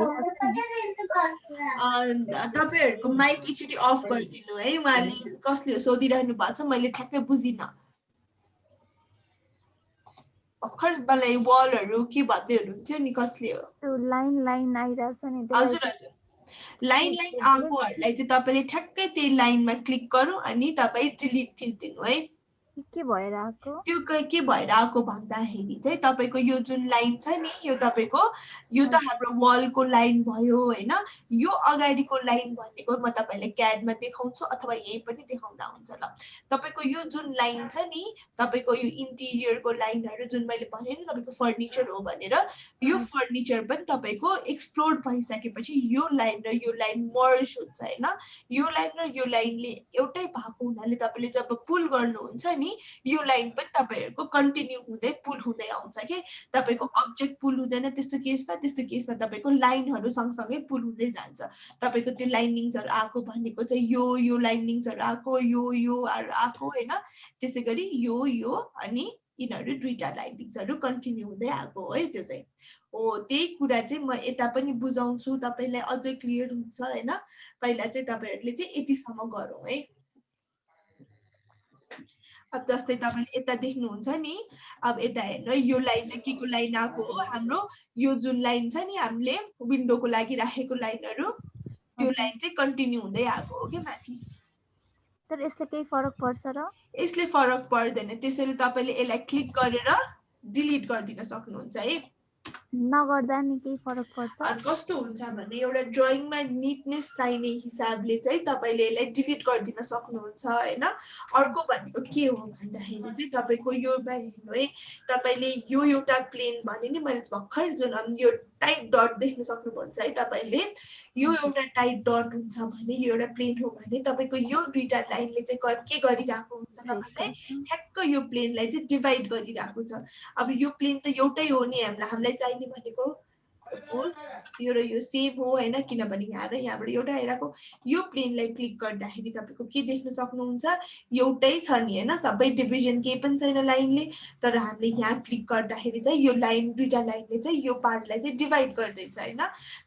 तपाईहरुको माइक एकचोटि अफ गरिदिनु है। उहाँले कसले सोधिरहनु भएको छ मैले ठ्याक्कै बुझिन। भर्खर मलाई वालहरु के भन्दै हुनुहुन्थ्यो नि कसले हो? त्यो लाइन आइराछ नि हजुर हजुर। लाइन आगोहरुलाई चाहिँ तपाईले ठ्याक्कै त्यही लाइनमा क्लिक गरौँ अनि तपाई डिलिट थिच्दिनु है। के भएर आको? त्यो के भएर आको भन्दाखेरि चाहिँ तपाईको यो जुन लाइन छ नि यो तपाईको यो त हाम्रो वलको लाइन भयो हैन। यो अगाडिको लाइन भनेको म तपाईलाई क्याडमा देखाउँछु अथवा यही पनि देखाउँदा हुन्छ ल। तपाईको यो जुन लाइन छ नि तपाईको यो इन्टिरियरको लाइनहरु जुन मैले भने नि तपाईको फर्निचर हो भनेर यो फर्निचर पनि तपाईको एक्सप्लोर भइसकेपछि यो लाइन र यो लाइन मर्ज हुन्छ हैन। यो लाइन र यो लाइनले एउटै भएको हुनाले तपाईले जब पुल गर्नुहुन्छ नि यो लाइन पनि तपाईहरुको कन्टिन्यू हुँदै पुल हुँदै आउँछ के। तपाईको अब्जेक्ट पुल हुँदैन त्यस्तो केसमा तपाईको लाइनहरु सँगसँगै पुल हुँदै जान्छ। तपाईको त्यो लाइनिङ्सहरु आको भनेको चाहिँ यो लाइनिङ्सहरु आको यो आको हैन। त्यसैगरी यो अनि यिनीहरु दुईटा लाइनिङ्सहरु कन्टिन्यू हुँदै आको है। त्यो चाहिँ हो त्यही कुरा चाहिँ म यता पनि बुझाउँछु तपाईलाई अझै क्लियर हुन्छ हैन। पहिला चाहिँ तपाईहरुले चाहिँ यतिसम्म गरौँ है। अब जस्तै तपाईले यता देख्नुहुन्छ नि अब यता हेर्नु यो लाइन चाहिँ केको लाइन आको हो हाम्रो यो जुन लाइन छ नि हामीले विन्डोको लागि राखेको लाइनहरु त्यो लाइन चाहिँ कन्टिन्यू हुँदै आको हो के माथि। तर यसले केही फरक पर्छ र? यसले फरक पर्दैन। त्यसैले तपाईले यसलाई क्लिक गरेर डिलिट गर्दिन सक्नुहुन्छ है। नगर्दा नि केही फरक पर्छ? कस्तो हुन्छ भने एउटा ड्रइङमा निटनेस चाहिने हिसाबले चाहिँ तपाईले यसलाई डिलिट गर्दिन सक्नुहुन्छ हैन। अर्को भनेको के हो भन्दाखेरि चाहिँ तपाईको यो हेर्नु है तपाईले यो एउटा प्लेन भने नि मैले भर्खर जुन यो टाइट डट देख्न सक्नुहुन्छ है। तपाईले यो एउटा टाइट डट हुन्छ भने यो एउटा प्लेन हो भने तपाईको यो दुईटा लाइनले चाहिँ के गरिराको हुन्छ तपाईलाई ठ्याक्क यो प्लेनलाई चाहिँ डिभाइड गरिराको छ। अब यो प्लेन त एउटै हो नि हामीलाई चाहिने भनेको सपोज यो र यो सेम हो हैन किनभने यहाँ र यहाँबाट एउटा आइराको यो प्लेनलाई क्लिक गर्दाखेरि तपाईको के देख्न सक्नुहुन्छ एउटै छ नि हैन। सबै डिभिजन केही पनि छैन लाइनले तर हामीले यहाँ क्लिक गर्दाखेरि चाहिँ यो लाइन दुईटा लाइनले चाहिँ यो पार्टलाई चाहिँ डिभाइड गर्दैछ हैन।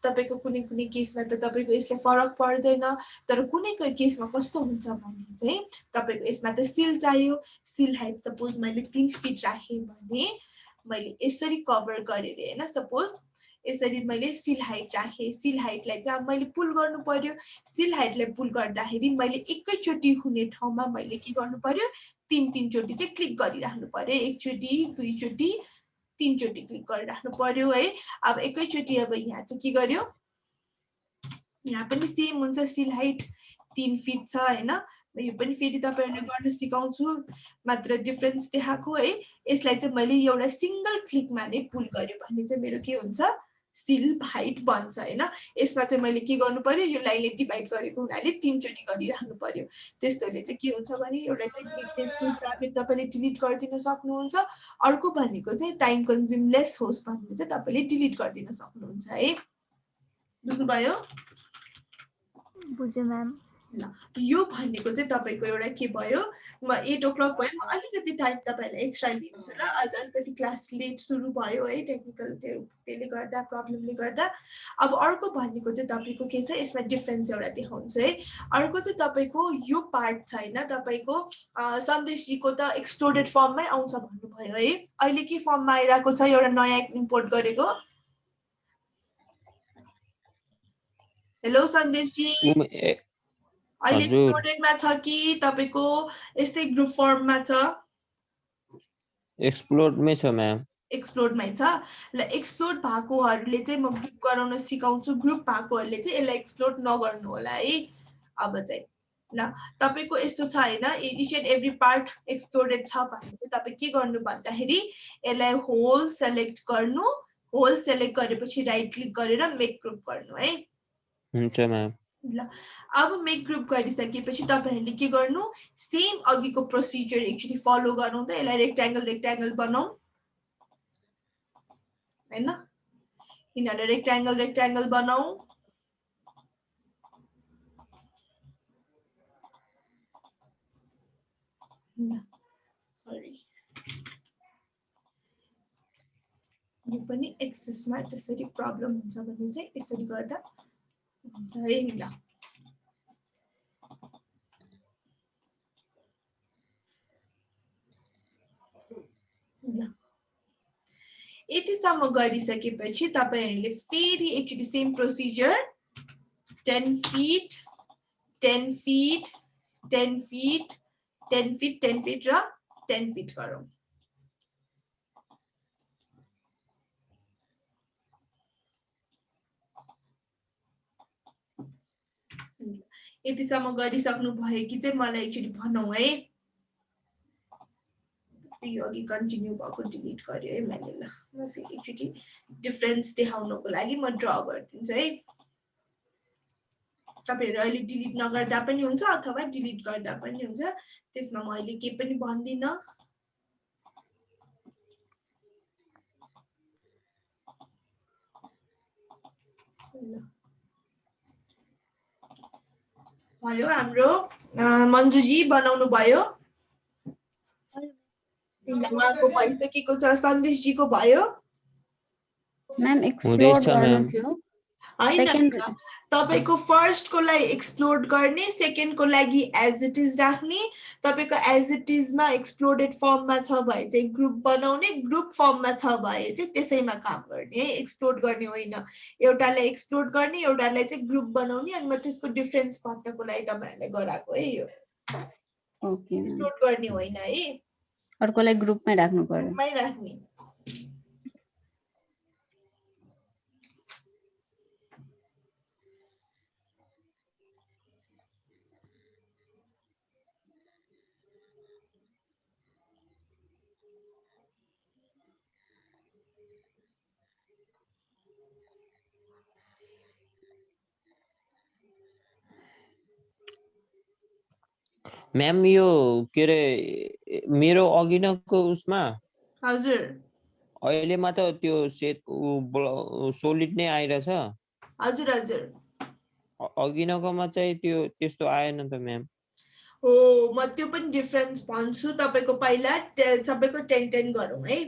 तपाईको कुनै केसमा त तपाईको यसले फरक पर्दैन तर कुनै केसमा कस्तो हुन्छ भने चाहिँ तपाईको यसमा त सिल चाहियो। सिल हाइट सपोज मैले 3 फिट राखे भने मैले यसरी कभर गरेर हैन सपोज यसरी मैले सिल हाइट राखे सिल हाइटलाई चाहिँ अब मैले पुल गर्नु पर्यो सिल हाइटलाई पुल गर्दाखेरि मैले एकैचोटी हुने ठाउँमा मैले के गर्नु पर्यो 3 चोटी चाहिँ क्लिक गरिराख्नु पर्यो एकचोटी दुईचोटी 3 चोटी क्लिक गरिराख्नु पर्यो है अब एकैचोटी अब यहाँ चाहिँ के गर्यो यहाँ पनि सेम हुन्छ सिल हाइट 3 फिट छ हैन यो पनि फेरि तपाईहरुले गर्न सिकाउँछु मात्र डिफरेन्स देखाएको है यसलाई चाहिँ मैले एउटा सिंगल क्लिकमा नै पुल गर्यो भने चाहिँ मेरो के हुन्छ सिल हाइट बन्छ हैन यसमा चाहिँ मैले के गर्नु पर्यो यो लाइनले डिभाइड गरेको हुनाले 3 चोटी गरिराख्नु पर्यो त्यस्तोले चाहिँ के हुन्छ भने एउटा चाहिँ निटनेसको हिसाबले तपाईले डिलिट गरिदिन सक्नुहुन्छ अर्को भनेको चाहिँ टाइम कन्ज्युम लेस होस् भन्ने चाहिँ तपाईले डिलिट गरिदिन सक्नुहुन्छ है बुझ्नुभयो बुझ्यो म्याम ल यो भनेको चाहिँ तपाईको एउटा के भयो म 8 o'clock भयो म अलिकति टाइम तपाईलाई एक्स्ट्रा लिन्छु ल आज अलिकति क्लास लेट सुरु भयो है टेक्निकल त्यसले गर्दा प्रब्लमले गर्दा अब अर्को भनेको चाहिँ तपाईको के छ यसमा डिफरेन्स एउटा देखाउँछु है अर्को चाहिँ तपाईको यो पार्ट छ हैन तपाईको सन्देशजीको त एक्सप्लोडेड फर्ममै आउँछ भन्नुभयो है अहिले के फर्ममा आइराको छ एउटा नयाँ इम्पोर्ट गरेको हेलो सन्देशजी अहिले एक्सप्लोडेडमा छ कि तपाईको यस्तै ग्रुप फर्ममा छ एक्सप्लोडमै छ म्याम एक्सप्लोडमै छ ल एक्सप्लोड भएकोहरुले चाहिँ म ग्रुप गराउन सिकाउँछु ग्रुप भएकोहरुले चाहिँ यसलाई एक्सप्लोड नगर्नु होला है अब चाहिँ ल तपाईको यस्तो छ हैन each and every part exploded छ भने चाहिँ तपाई के गर्नु भन्दाखेरि यसलाई होल सेलेक्ट गर्नु होल सेलेक्ट गरेपछि राइट क्लिक गरेर मेक ग्रुप गर्नु है हुन्छ म्याम ल अब मेक ग्रुप गरिसकेपछि तपाईहरुले के गर्नु सेम अघिको प्रोसिजर एक्चुअली फलो गर्नु त यसलाई रेक्ट्याङ्गल बनाऊ हैन यिनीहरुले रेक्ट्याङ्गल बनाऊ सरी यो पनि एक्सेसमा त्यसरी प्रब्लम हुन्छ भने चाहिँ यसरी गर्दा हुन्छ है ल यतिसम्म गरिसकेपछि तपाईहरुले फेरि एकचोटी same procedure 10 fit 10 fit 10 fit 10 fit 10 fit र 10 फिट गरौँ यतिसम्म गरिसक्नु भयो कि चाहिँ मलाई एकचोटी भनौ है यो अघि कन्टिन्यू भएको डिलिट गर्यो है मैले ल म फेरि एकचोटी डिफरेन्स देखाउनको लागि म ड्रा गर्दिन्छु है तपाईहरु अहिले डिलिट नगर्दा पनि हुन्छ अथवा डिलिट गर्दा पनि हुन्छ त्यसमा म अहिले के पनि भन्दिन भयो हाम्रो मन्जुजी बनाउनु भयो उहाँको भइसकेको छ सन्देशजीको भयो म्याम एक्सप्लोर गर्नु थियो हैन तपाईको फर्स्ट को लागि एक्सप्लोड गर्ने सेकेन्ड को लागि एज इट इज राख्ने तपाईको एज इट इज मा एक्सप्लोडेड फर्ममा छ भए चाहिँ ग्रुप बनाउने ग्रुप फर्ममा छ भए चाहिँ त्यसैमा काम गर्ने है एक्सप्लोड गर्ने होइन एउटालाई एक्सप्लोड गर्ने एउटालाई चाहिँ ग्रुप बनाउने अनि म त्यसको डिफरेन्स भन्नको लागि तपाईहरुले गराको है यो ओके एक्सप्लोड गर्ने होइन है अर्कोलाई ग्रुपमै राख्नु पर्यो ग्रुपमै राख्ने म्याम यो के रे मेरो अघिनको उसमा हजुर अहिलेमा त त्यो सेट सोलिड नै आइरहेछ हजुर हजुर अघिनकोमा चाहिँ त्यो त्यस्तो आएन त म्याम हो म त्यो पनि डिफरेन्स भन्छु तपाईको पहिला सबैको 10 10 गरौँ है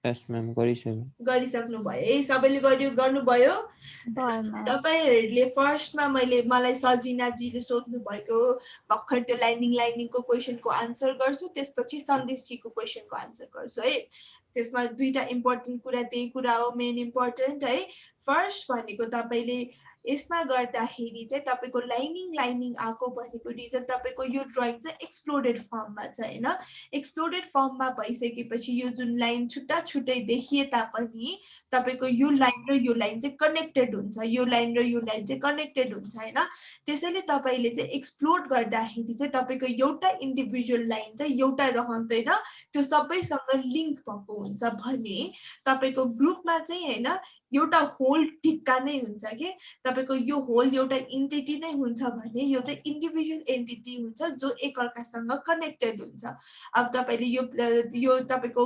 यस म्याम गरिसक्यो गरिसक्नु भयो है सबैले गर्नुभयो भयो म्याम तपाईहरुले फर्स्टमा मलाई सजिनाजीले सोध्नु भएको भर्खर त्यो लाइनिङको क्वेशनको आन्सर गर्छु त्यसपछि सन्देशजीको क्वेशनको आन्सर गर्छु है त्यसमा दुईटा इम्पोर्टेन्ट कुरा त्यही कुरा हो मेन इम्पोर्टेन्ट है फर्स्ट भनेको तपाईले यसमा गर्दाखेरि चाहिँ तपाईको लाइनिङ आको भनेको रिजन तपाईको यो ड्राइङ चाहिँ एक्सप्लोडेड फर्ममा छ हैन एक्सप्लोडेड फर्ममा भइसकेपछि यो जुन लाइन छुट्टा छुट्टै देखिए तापनि तपाईको यो लाइन र यो लाइन चाहिँ कनेक्टेड हुन्छ यो लाइन र यो लाइन चाहिँ कनेक्टेड हुन्छ हैन त्यसैले तपाईले चाहिँ एक्सप्लोड गर्दाखेरि चाहिँ तपाईको एउटा इन्डिभिजुअल लाइन चाहिँ एउटा रहँदैन त्यो सबैसँग लिंक भएको हुन्छ भने तपाईको ग्रुपमा चाहिँ हैन एउटा होल टिक्का नै हुन्छ के तपाईको यो होल एउटा एन्टिटी नै हुन्छ भने यो चाहिँ इन्डिभिजुअल एन्टिटी हुन्छ जो एकअर्कासँग कनेक्टेड हुन्छ अब तपाईले यो तपाईको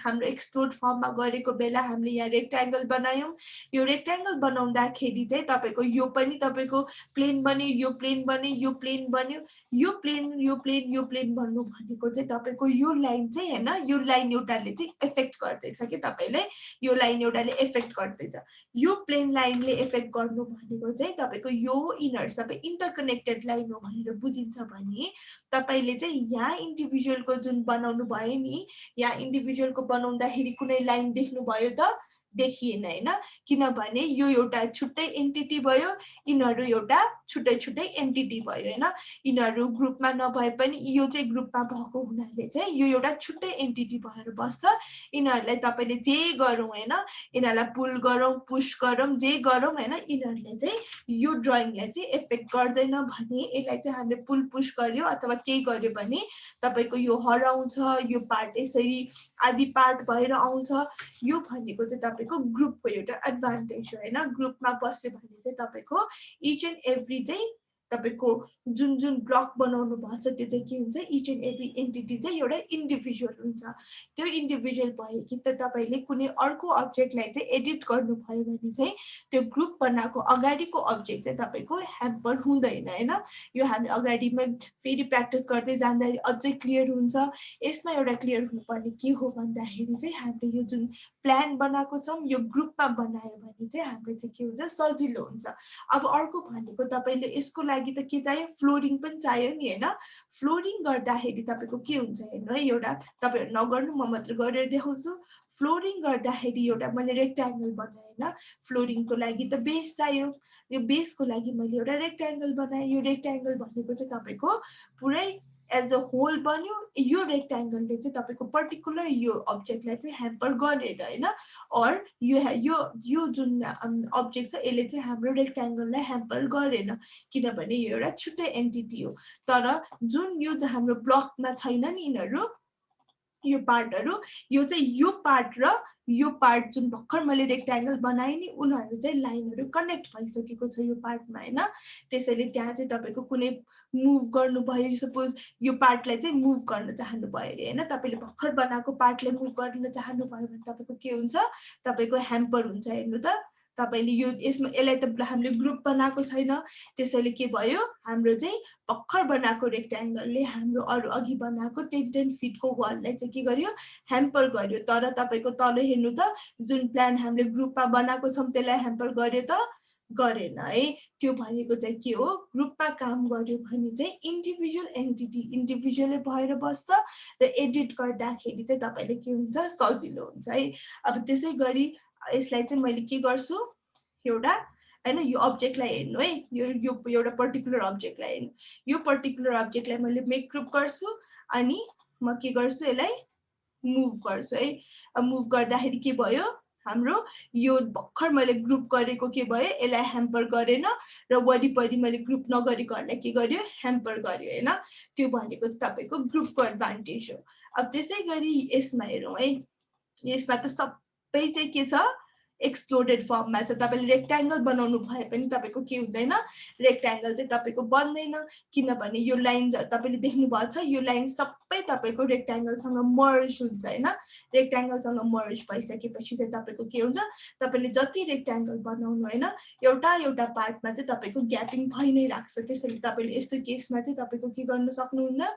हाम्रो एक्सप्लोड फर्ममा गरेको बेला हामीले यहाँ रेक्ट्याङ्गल बनायौं यो रेक्ट्याङ्गल बनाउँदाखेरि चाहिँ तपाईको यो पनि तपाईको प्लेन बन्यो यो प्लेन बन्यो यो प्लेन बन्यो यो प्लेन भन्नु भनेको चाहिँ तपाईको यो लाइन चाहिँ हैन यो लाइन एउटाले चाहिँ इफेक्ट गर्दैछ के तपाईले यो लाइन एउटाले इफेक्ट गर्दैछ यो प्लेन लाइनले इफेक्ट गर्नु भनेको चाहिँ तपाईको यो इनर सबै इन्टरकनेक्टेड लाइन हो भनेर बुझिन्छ भने तपाईले चाहिँ यहाँ इन्डिभिजुअलको जुन बनाउनु भयो नि यहाँ इन्डिभिजुअलको बनाउँदाखेरि कुनै लाइन देख्नु भयो त देखिएन हैन किनभने यो एउटा छुट्टै एन्टिटी भयो इनहरु एउटा छुट्टै एन्टिटी भयो हैन इनहरु ग्रुपमा नभए पनि यो चाहिँ ग्रुपमा भएको हुनाले चाहिँ यो एउटा छुट्टै एन्टिटी भएर बस्छ इनहरुलाई तपाईले जे गरौँ हैन इनहरुलाई पुल गरौँ पुश गरौँ जे गरौँ हैन इनहरुले चाहिँ यो ड्राइङलाई चाहिँ इफेक्ट गर्दैन भने यसलाई चाहिँ हामीले पुल पुश गर्यो अथवा केही गर्यो भने तपाईको यो हराउँछ यो पार्ट यसरी आदि पार्ट भएर आउँछ यो भनेको चाहिँ तपाईको ग्रुपको एउटा एडभान्टेज हो हैन ग्रुपमा बस्यो भने चाहिँ तपाईको इच एन्ड एभ्री चाहिँ तपाईको जुन ब्लक बनाउनु भएको छ त्यो चाहिँ के हुन्छ इच एन्ड एभ्री एन्टिटी चाहिँ एउटा इन्डिभिजुअल हुन्छ त्यो इन्डिभिजुअल भयो कि त तपाईले कुनै अर्को अब्जेक्टलाई चाहिँ एडिट गर्नु भयो भने चाहिँ त्यो ग्रुप बनाएको अगाडिको अब्जेक्ट चाहिँ तपाईको ह्याम्पर हुँदैन हैन यो हामी अगाडिमा फेरि प्र्याक्टिस गर्दै जाँदाखेरि अझै क्लियर हुन्छ यसमा एउटा क्लियर हुनुपर्ने के हो भन्दाखेरि चाहिँ हामीले यो जुन प्लान बनाएको छौं यो ग्रुपमा बनायो भने चाहिँ हामीले चाहिँ के हुन्छ सजिलो हुन्छ अब अर्को भनेको तपाईले यसको लागि त के चाहियो फ्लोरिङ पनि चाहियो नि हैन फ्लोरिङ गर्दाखेरि तपाईको के हुन्छ हेर्नु है एउटा तपाईहरु नगर्नु म मात्र गरेर देखाउँछु फ्लोरिङ गर्दाखेरि एउटा मैले रेक्ट्याङ्गल बनाए हैन फ्लोरिङको लागि त बेस चाहियो यो बेसको लागि मैले एउटा रेक्ट्याङ्गल बनाए यो रेक्ट्याङ्गल भनेको चाहिँ तपाईको पुरै एज अ होल बन्यो यो रेक्ट्याङ्गलले चाहिँ तपाईको पर्टिकुलर यो अब्जेक्टलाई चाहिँ ह्याम्पर गरेर हैन अर यो जुन अब्जेक्ट छ यसले चाहिँ हाम्रो रेक्ट्याङ्गललाई ह्याम्पर गरेन किनभने यो एउटा छुट्टै एन्टिटी हो तर जुन यो हाम्रो ब्लकमा छैन नि यिनीहरु यो पार्टहरु यो चाहिँ यो पार्ट र यो पार्ट जुन भर्खर मैले रेक्ट्याङ्गल बनाए नि उनीहरु चाहिँ लाइनहरु कनेक्ट भइसकेको छ यो पार्टमा हैन त्यसैले त्यहाँ चाहिँ तपाईको कुनै मुभ गर्नु भयो सपोज यो पार्टलाई चाहिँ मुभ गर्न चाहनु भयो रे हैन तपाईले भर्खर बनाएको पार्टलाई मुभ गर्न चाहनु भयो भने तपाईको के हुन्छ तपाईको ह्याम्पर हुन्छ हेर्नु त तपाईले यो यसलाई त हामीले ग्रुप बनाएको छैन त्यसैले के भयो हाम्रो चाहिँ भर्खर बनाएको रेक्ट्याङ्गलले हाम्रो अरु अघि बनाएको 10 फिटको वाललाई चाहिँ के गर्यो ह्याम्पर गर्यो तर तपाईको तल हेर्नु त जुन प्लान हामीले ग्रुपमा बनाएको छौं त्यसलाई ह्याम्पर गर्यो त गरेन है त्यो भनेको चाहिँ के हो ग्रुपमा काम गर्यो भने चाहिँ इन्डिभिजुअल एन्टिटी इन्डिभिजुअलै भएर बस्छ र एडिट गर्दाखेरि चाहिँ तपाईले के हुन्छ सजिलो हुन्छ है अब त्यसै गरी यसलाई चाहिँ मैले के गर्छु एउटा हैन यो अब्जेक्टलाई हेर्नु है यो एउटा पर्टिकुलर अब्जेक्टलाई हेर्नु यो पर्टिकुलर अब्जेक्टलाई मैले मेक ग्रुप गर्छु अनि म के गर्छु यसलाई मुभ गर्छु है अब मुभ गर्दाखेरि के भयो हाम्रो यो भर्खर मैले ग्रुप गरेको के भयो यसलाई ह्याम्पर गरेन र वरिपरि मैले ग्रुप नगरेकोहरुलाई के गर्यो ह्याम्पर गर्यो हैन त्यो भनेको चाहिँ तपाईको ग्रुपको एडभान्टेज हो अब त्यसै गरी यसमा हेरौं है यसमा त सबै चाहिँ के छ एक्सप्लोडेड फर्ममा छ तपाईले रेक्ट्याङ्गल बनाउनु भए पनि तपाईको के हुँदैन रेक्ट्याङ्गल चाहिँ तपाईको बन्दैन किनभने यो लाइन तपाईले देख्नु भएको छ यो लाइन सबै तपाईको रेक्ट्याङ्गलसँग मर्ज हुन्छ हैन रेक्ट्याङ्गलसँग मर्ज भइसकेपछि चाहिँ तपाईको के हुन्छ तपाईले जति रेक्ट्याङ्गल बनाउनु हैन एउटा एउटा पार्टमा चाहिँ तपाईको ग्यापिङ भइ नै राख्छ त्यसैले तपाईले यस्तो केसमा चाहिँ तपाईको के गर्न सक्नुहुन्न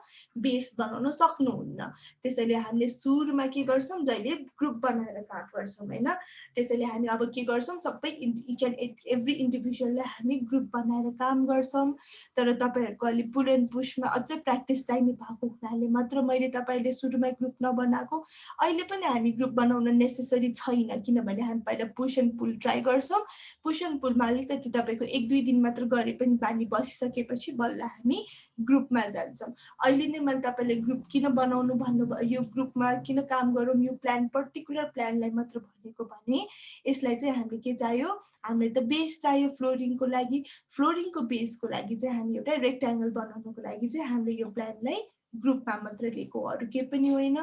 बेस बनाउन सक्नुहुन्न त्यसैले हामीले सुरुमा के गर्छौं जहिले ग्रुप बनाएर काम गर्छौं हैन त्यसैले हामी अब के गर्छौं सबै इच एन्ड एभ्री इन्डिभिजुअललाई हामी ग्रुप बनाएर काम गर्छौं तर तपाईहरुको अलि पुल एन्ड पुशमा अझै प्र्याक्टिस चाहिने भएको हुनाले मात्र मैले तपाईले सुरुमा ग्रुप नबनाएको अहिले पनि हामी ग्रुप बनाउन नेसेसरी छैन किनभने हामी पहिला पुश एन्ड पुल ट्राई गर्छौं पुश एन्ड पुलमा अलिकति तपाईको 1-2 दिन मात्र गरे पनि बानी बसिसकेपछि बल्ल हामी ग्रुपमा जान्छौं अहिले नै मैले तपाईले ग्रुप किन बनाउनु भन्नुभयो यो ग्रुपमा किन काम गरौँ यो प्लान पर्टिकुलर प्लानलाई मात्र भनेको भने यसलाई चाहिँ हामीले के चाहियो हामीले त बेस चाहियो फ्लोरिङको बेसको लागि चाहिँ हामी एउटा रेक्ट्याङ्गल बनाउनको लागि चाहिँ हामीले यो प्लानलाई ग्रुपमा मात्र लिएको अरु के पनि होइन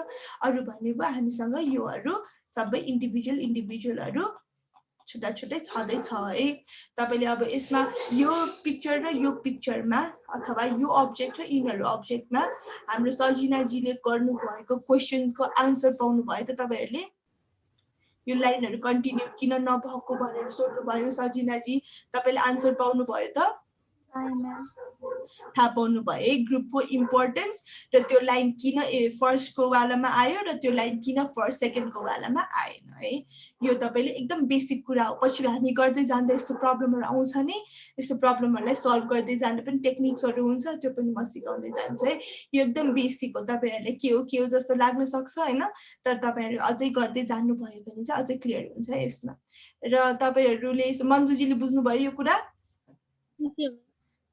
अरु भनेको हामीसँग योहरु सबै इन्डिभिजुअलहरु छुट्टा छुट्टै छँदै छ है तपाईले अब यसमा यो पिक्चर र यो पिक्चरमा अथवा यो अब्जेक्ट र यिनीहरु अब्जेक्टमा हाम्रो सजिनाजीले गर्नु भएको क्वेशन्सको आन्सर पाउनु भयो त तपाईहरुले यो लाइनहरु कन्टिन्यू किन नभएको भनेर सोध्नु भयो सजिनाजी तपाईले आन्सर पाउनु भयो त थाहा पाउनु भयो ग्रुपको इम्पोर्टेन्स र त्यो लाइन किन फर्स्टको वालामा आयो र त्यो लाइन किन फर्स्ट सेकेन्डको वालामा आएन है यो तपाईले एकदम बेसिक कुरा हो पछि हामी गर्दै जाँदा यस्तो प्रब्लमहरु आउँछ नि यस्तो प्रब्लमहरुलाई सल्भ गर्दै जाँदा पनि टेक्निक्सहरु हुन्छ त्यो पनि म सिकाउँदै जान्छु है यो एकदम बेसिक हो तपाईहरुले के हो जस्तो लाग्न सक्छ हैन तर तपाईहरु अझै गर्दै जानु भयो भने चाहिँ अझै क्लियर हुन्छ यसमा र तपाईहरुले मन्जुजीले बुझ्नु भयो यो कुरा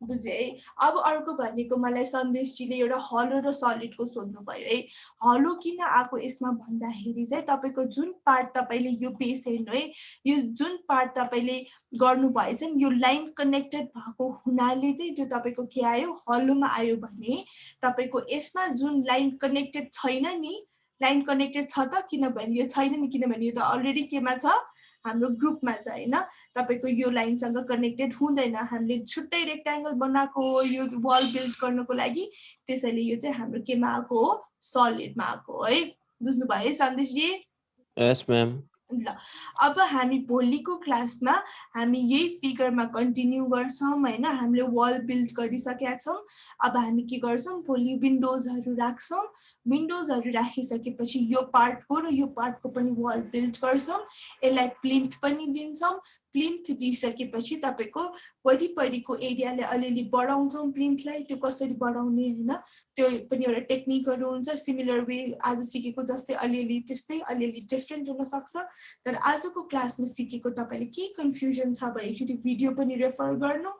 बुझे है अब अर्को भनेको मलाई सन्देशजीले एउटा हलो र सलिडको सोध्नु भयो है हलो किन आको यसमा भन्दाखेरि चाहिँ तपाईको जुन पार्ट तपाईले यो बेस हेर्नु है यो जुन पार्ट तपाईले गर्नु भएछ नि यो लाइन कनेक्टेड भएको हुनाले चाहिँ त्यो तपाईको के आयो हलोमा आयो भने तपाईको यसमा जुन लाइन कनेक्टेड छैन नि लाइन कनेक्टेड छ त किनभने यो छैन नि किनभने यो त अलरेडी केमा छ हाम्रो ग्रुपमा छ हैन तपाईको यो लाइनसँग कनेक्टेड हुँदैन हामीले छुट्टै रेक्ट्याङ्गल बनाएको यो वल बिल्ड गर्नको लागि त्यसैले यो चाहिँ हाम्रो केमा आको हो सलिडमा आको है बुझ्नु भयो सन्देशजी यस म्याम ल अब हामी भोलिको क्लासमा हामी यही फिगरमा कन्टिन्यू गर्छौं हैन हामीले वल बिल्ड गरिसकेका छौं अब हामी के गर्छौं भोलि विन्डोजहरु राख्छौं विन्डोजहरु राखिसकेपछि यो पार्टको र यो पार्टको पनि वल बिल्ड गर्छौं यसलाई प्लिन्थ पनि दिन्छौं प्लिन्थ दिइसकेपछि तपाईको वरिपरिको एरियाले अलिअलि बढाउँछौं प्लिन्थलाई त्यो कसरी बढाउने हैन त्यो पनि एउटा टेक्निकहरु हुन्छ सिमिलर वे आज सिकेको जस्तै अलिअलि त्यस्तै अलिअलि डिफरेन्ट हुन सक्छ तर आजको क्लासमा सिकेको तपाईले के कन्फ्युजन छ भने एकचोटी भिडियो पनि रेफर गर्नु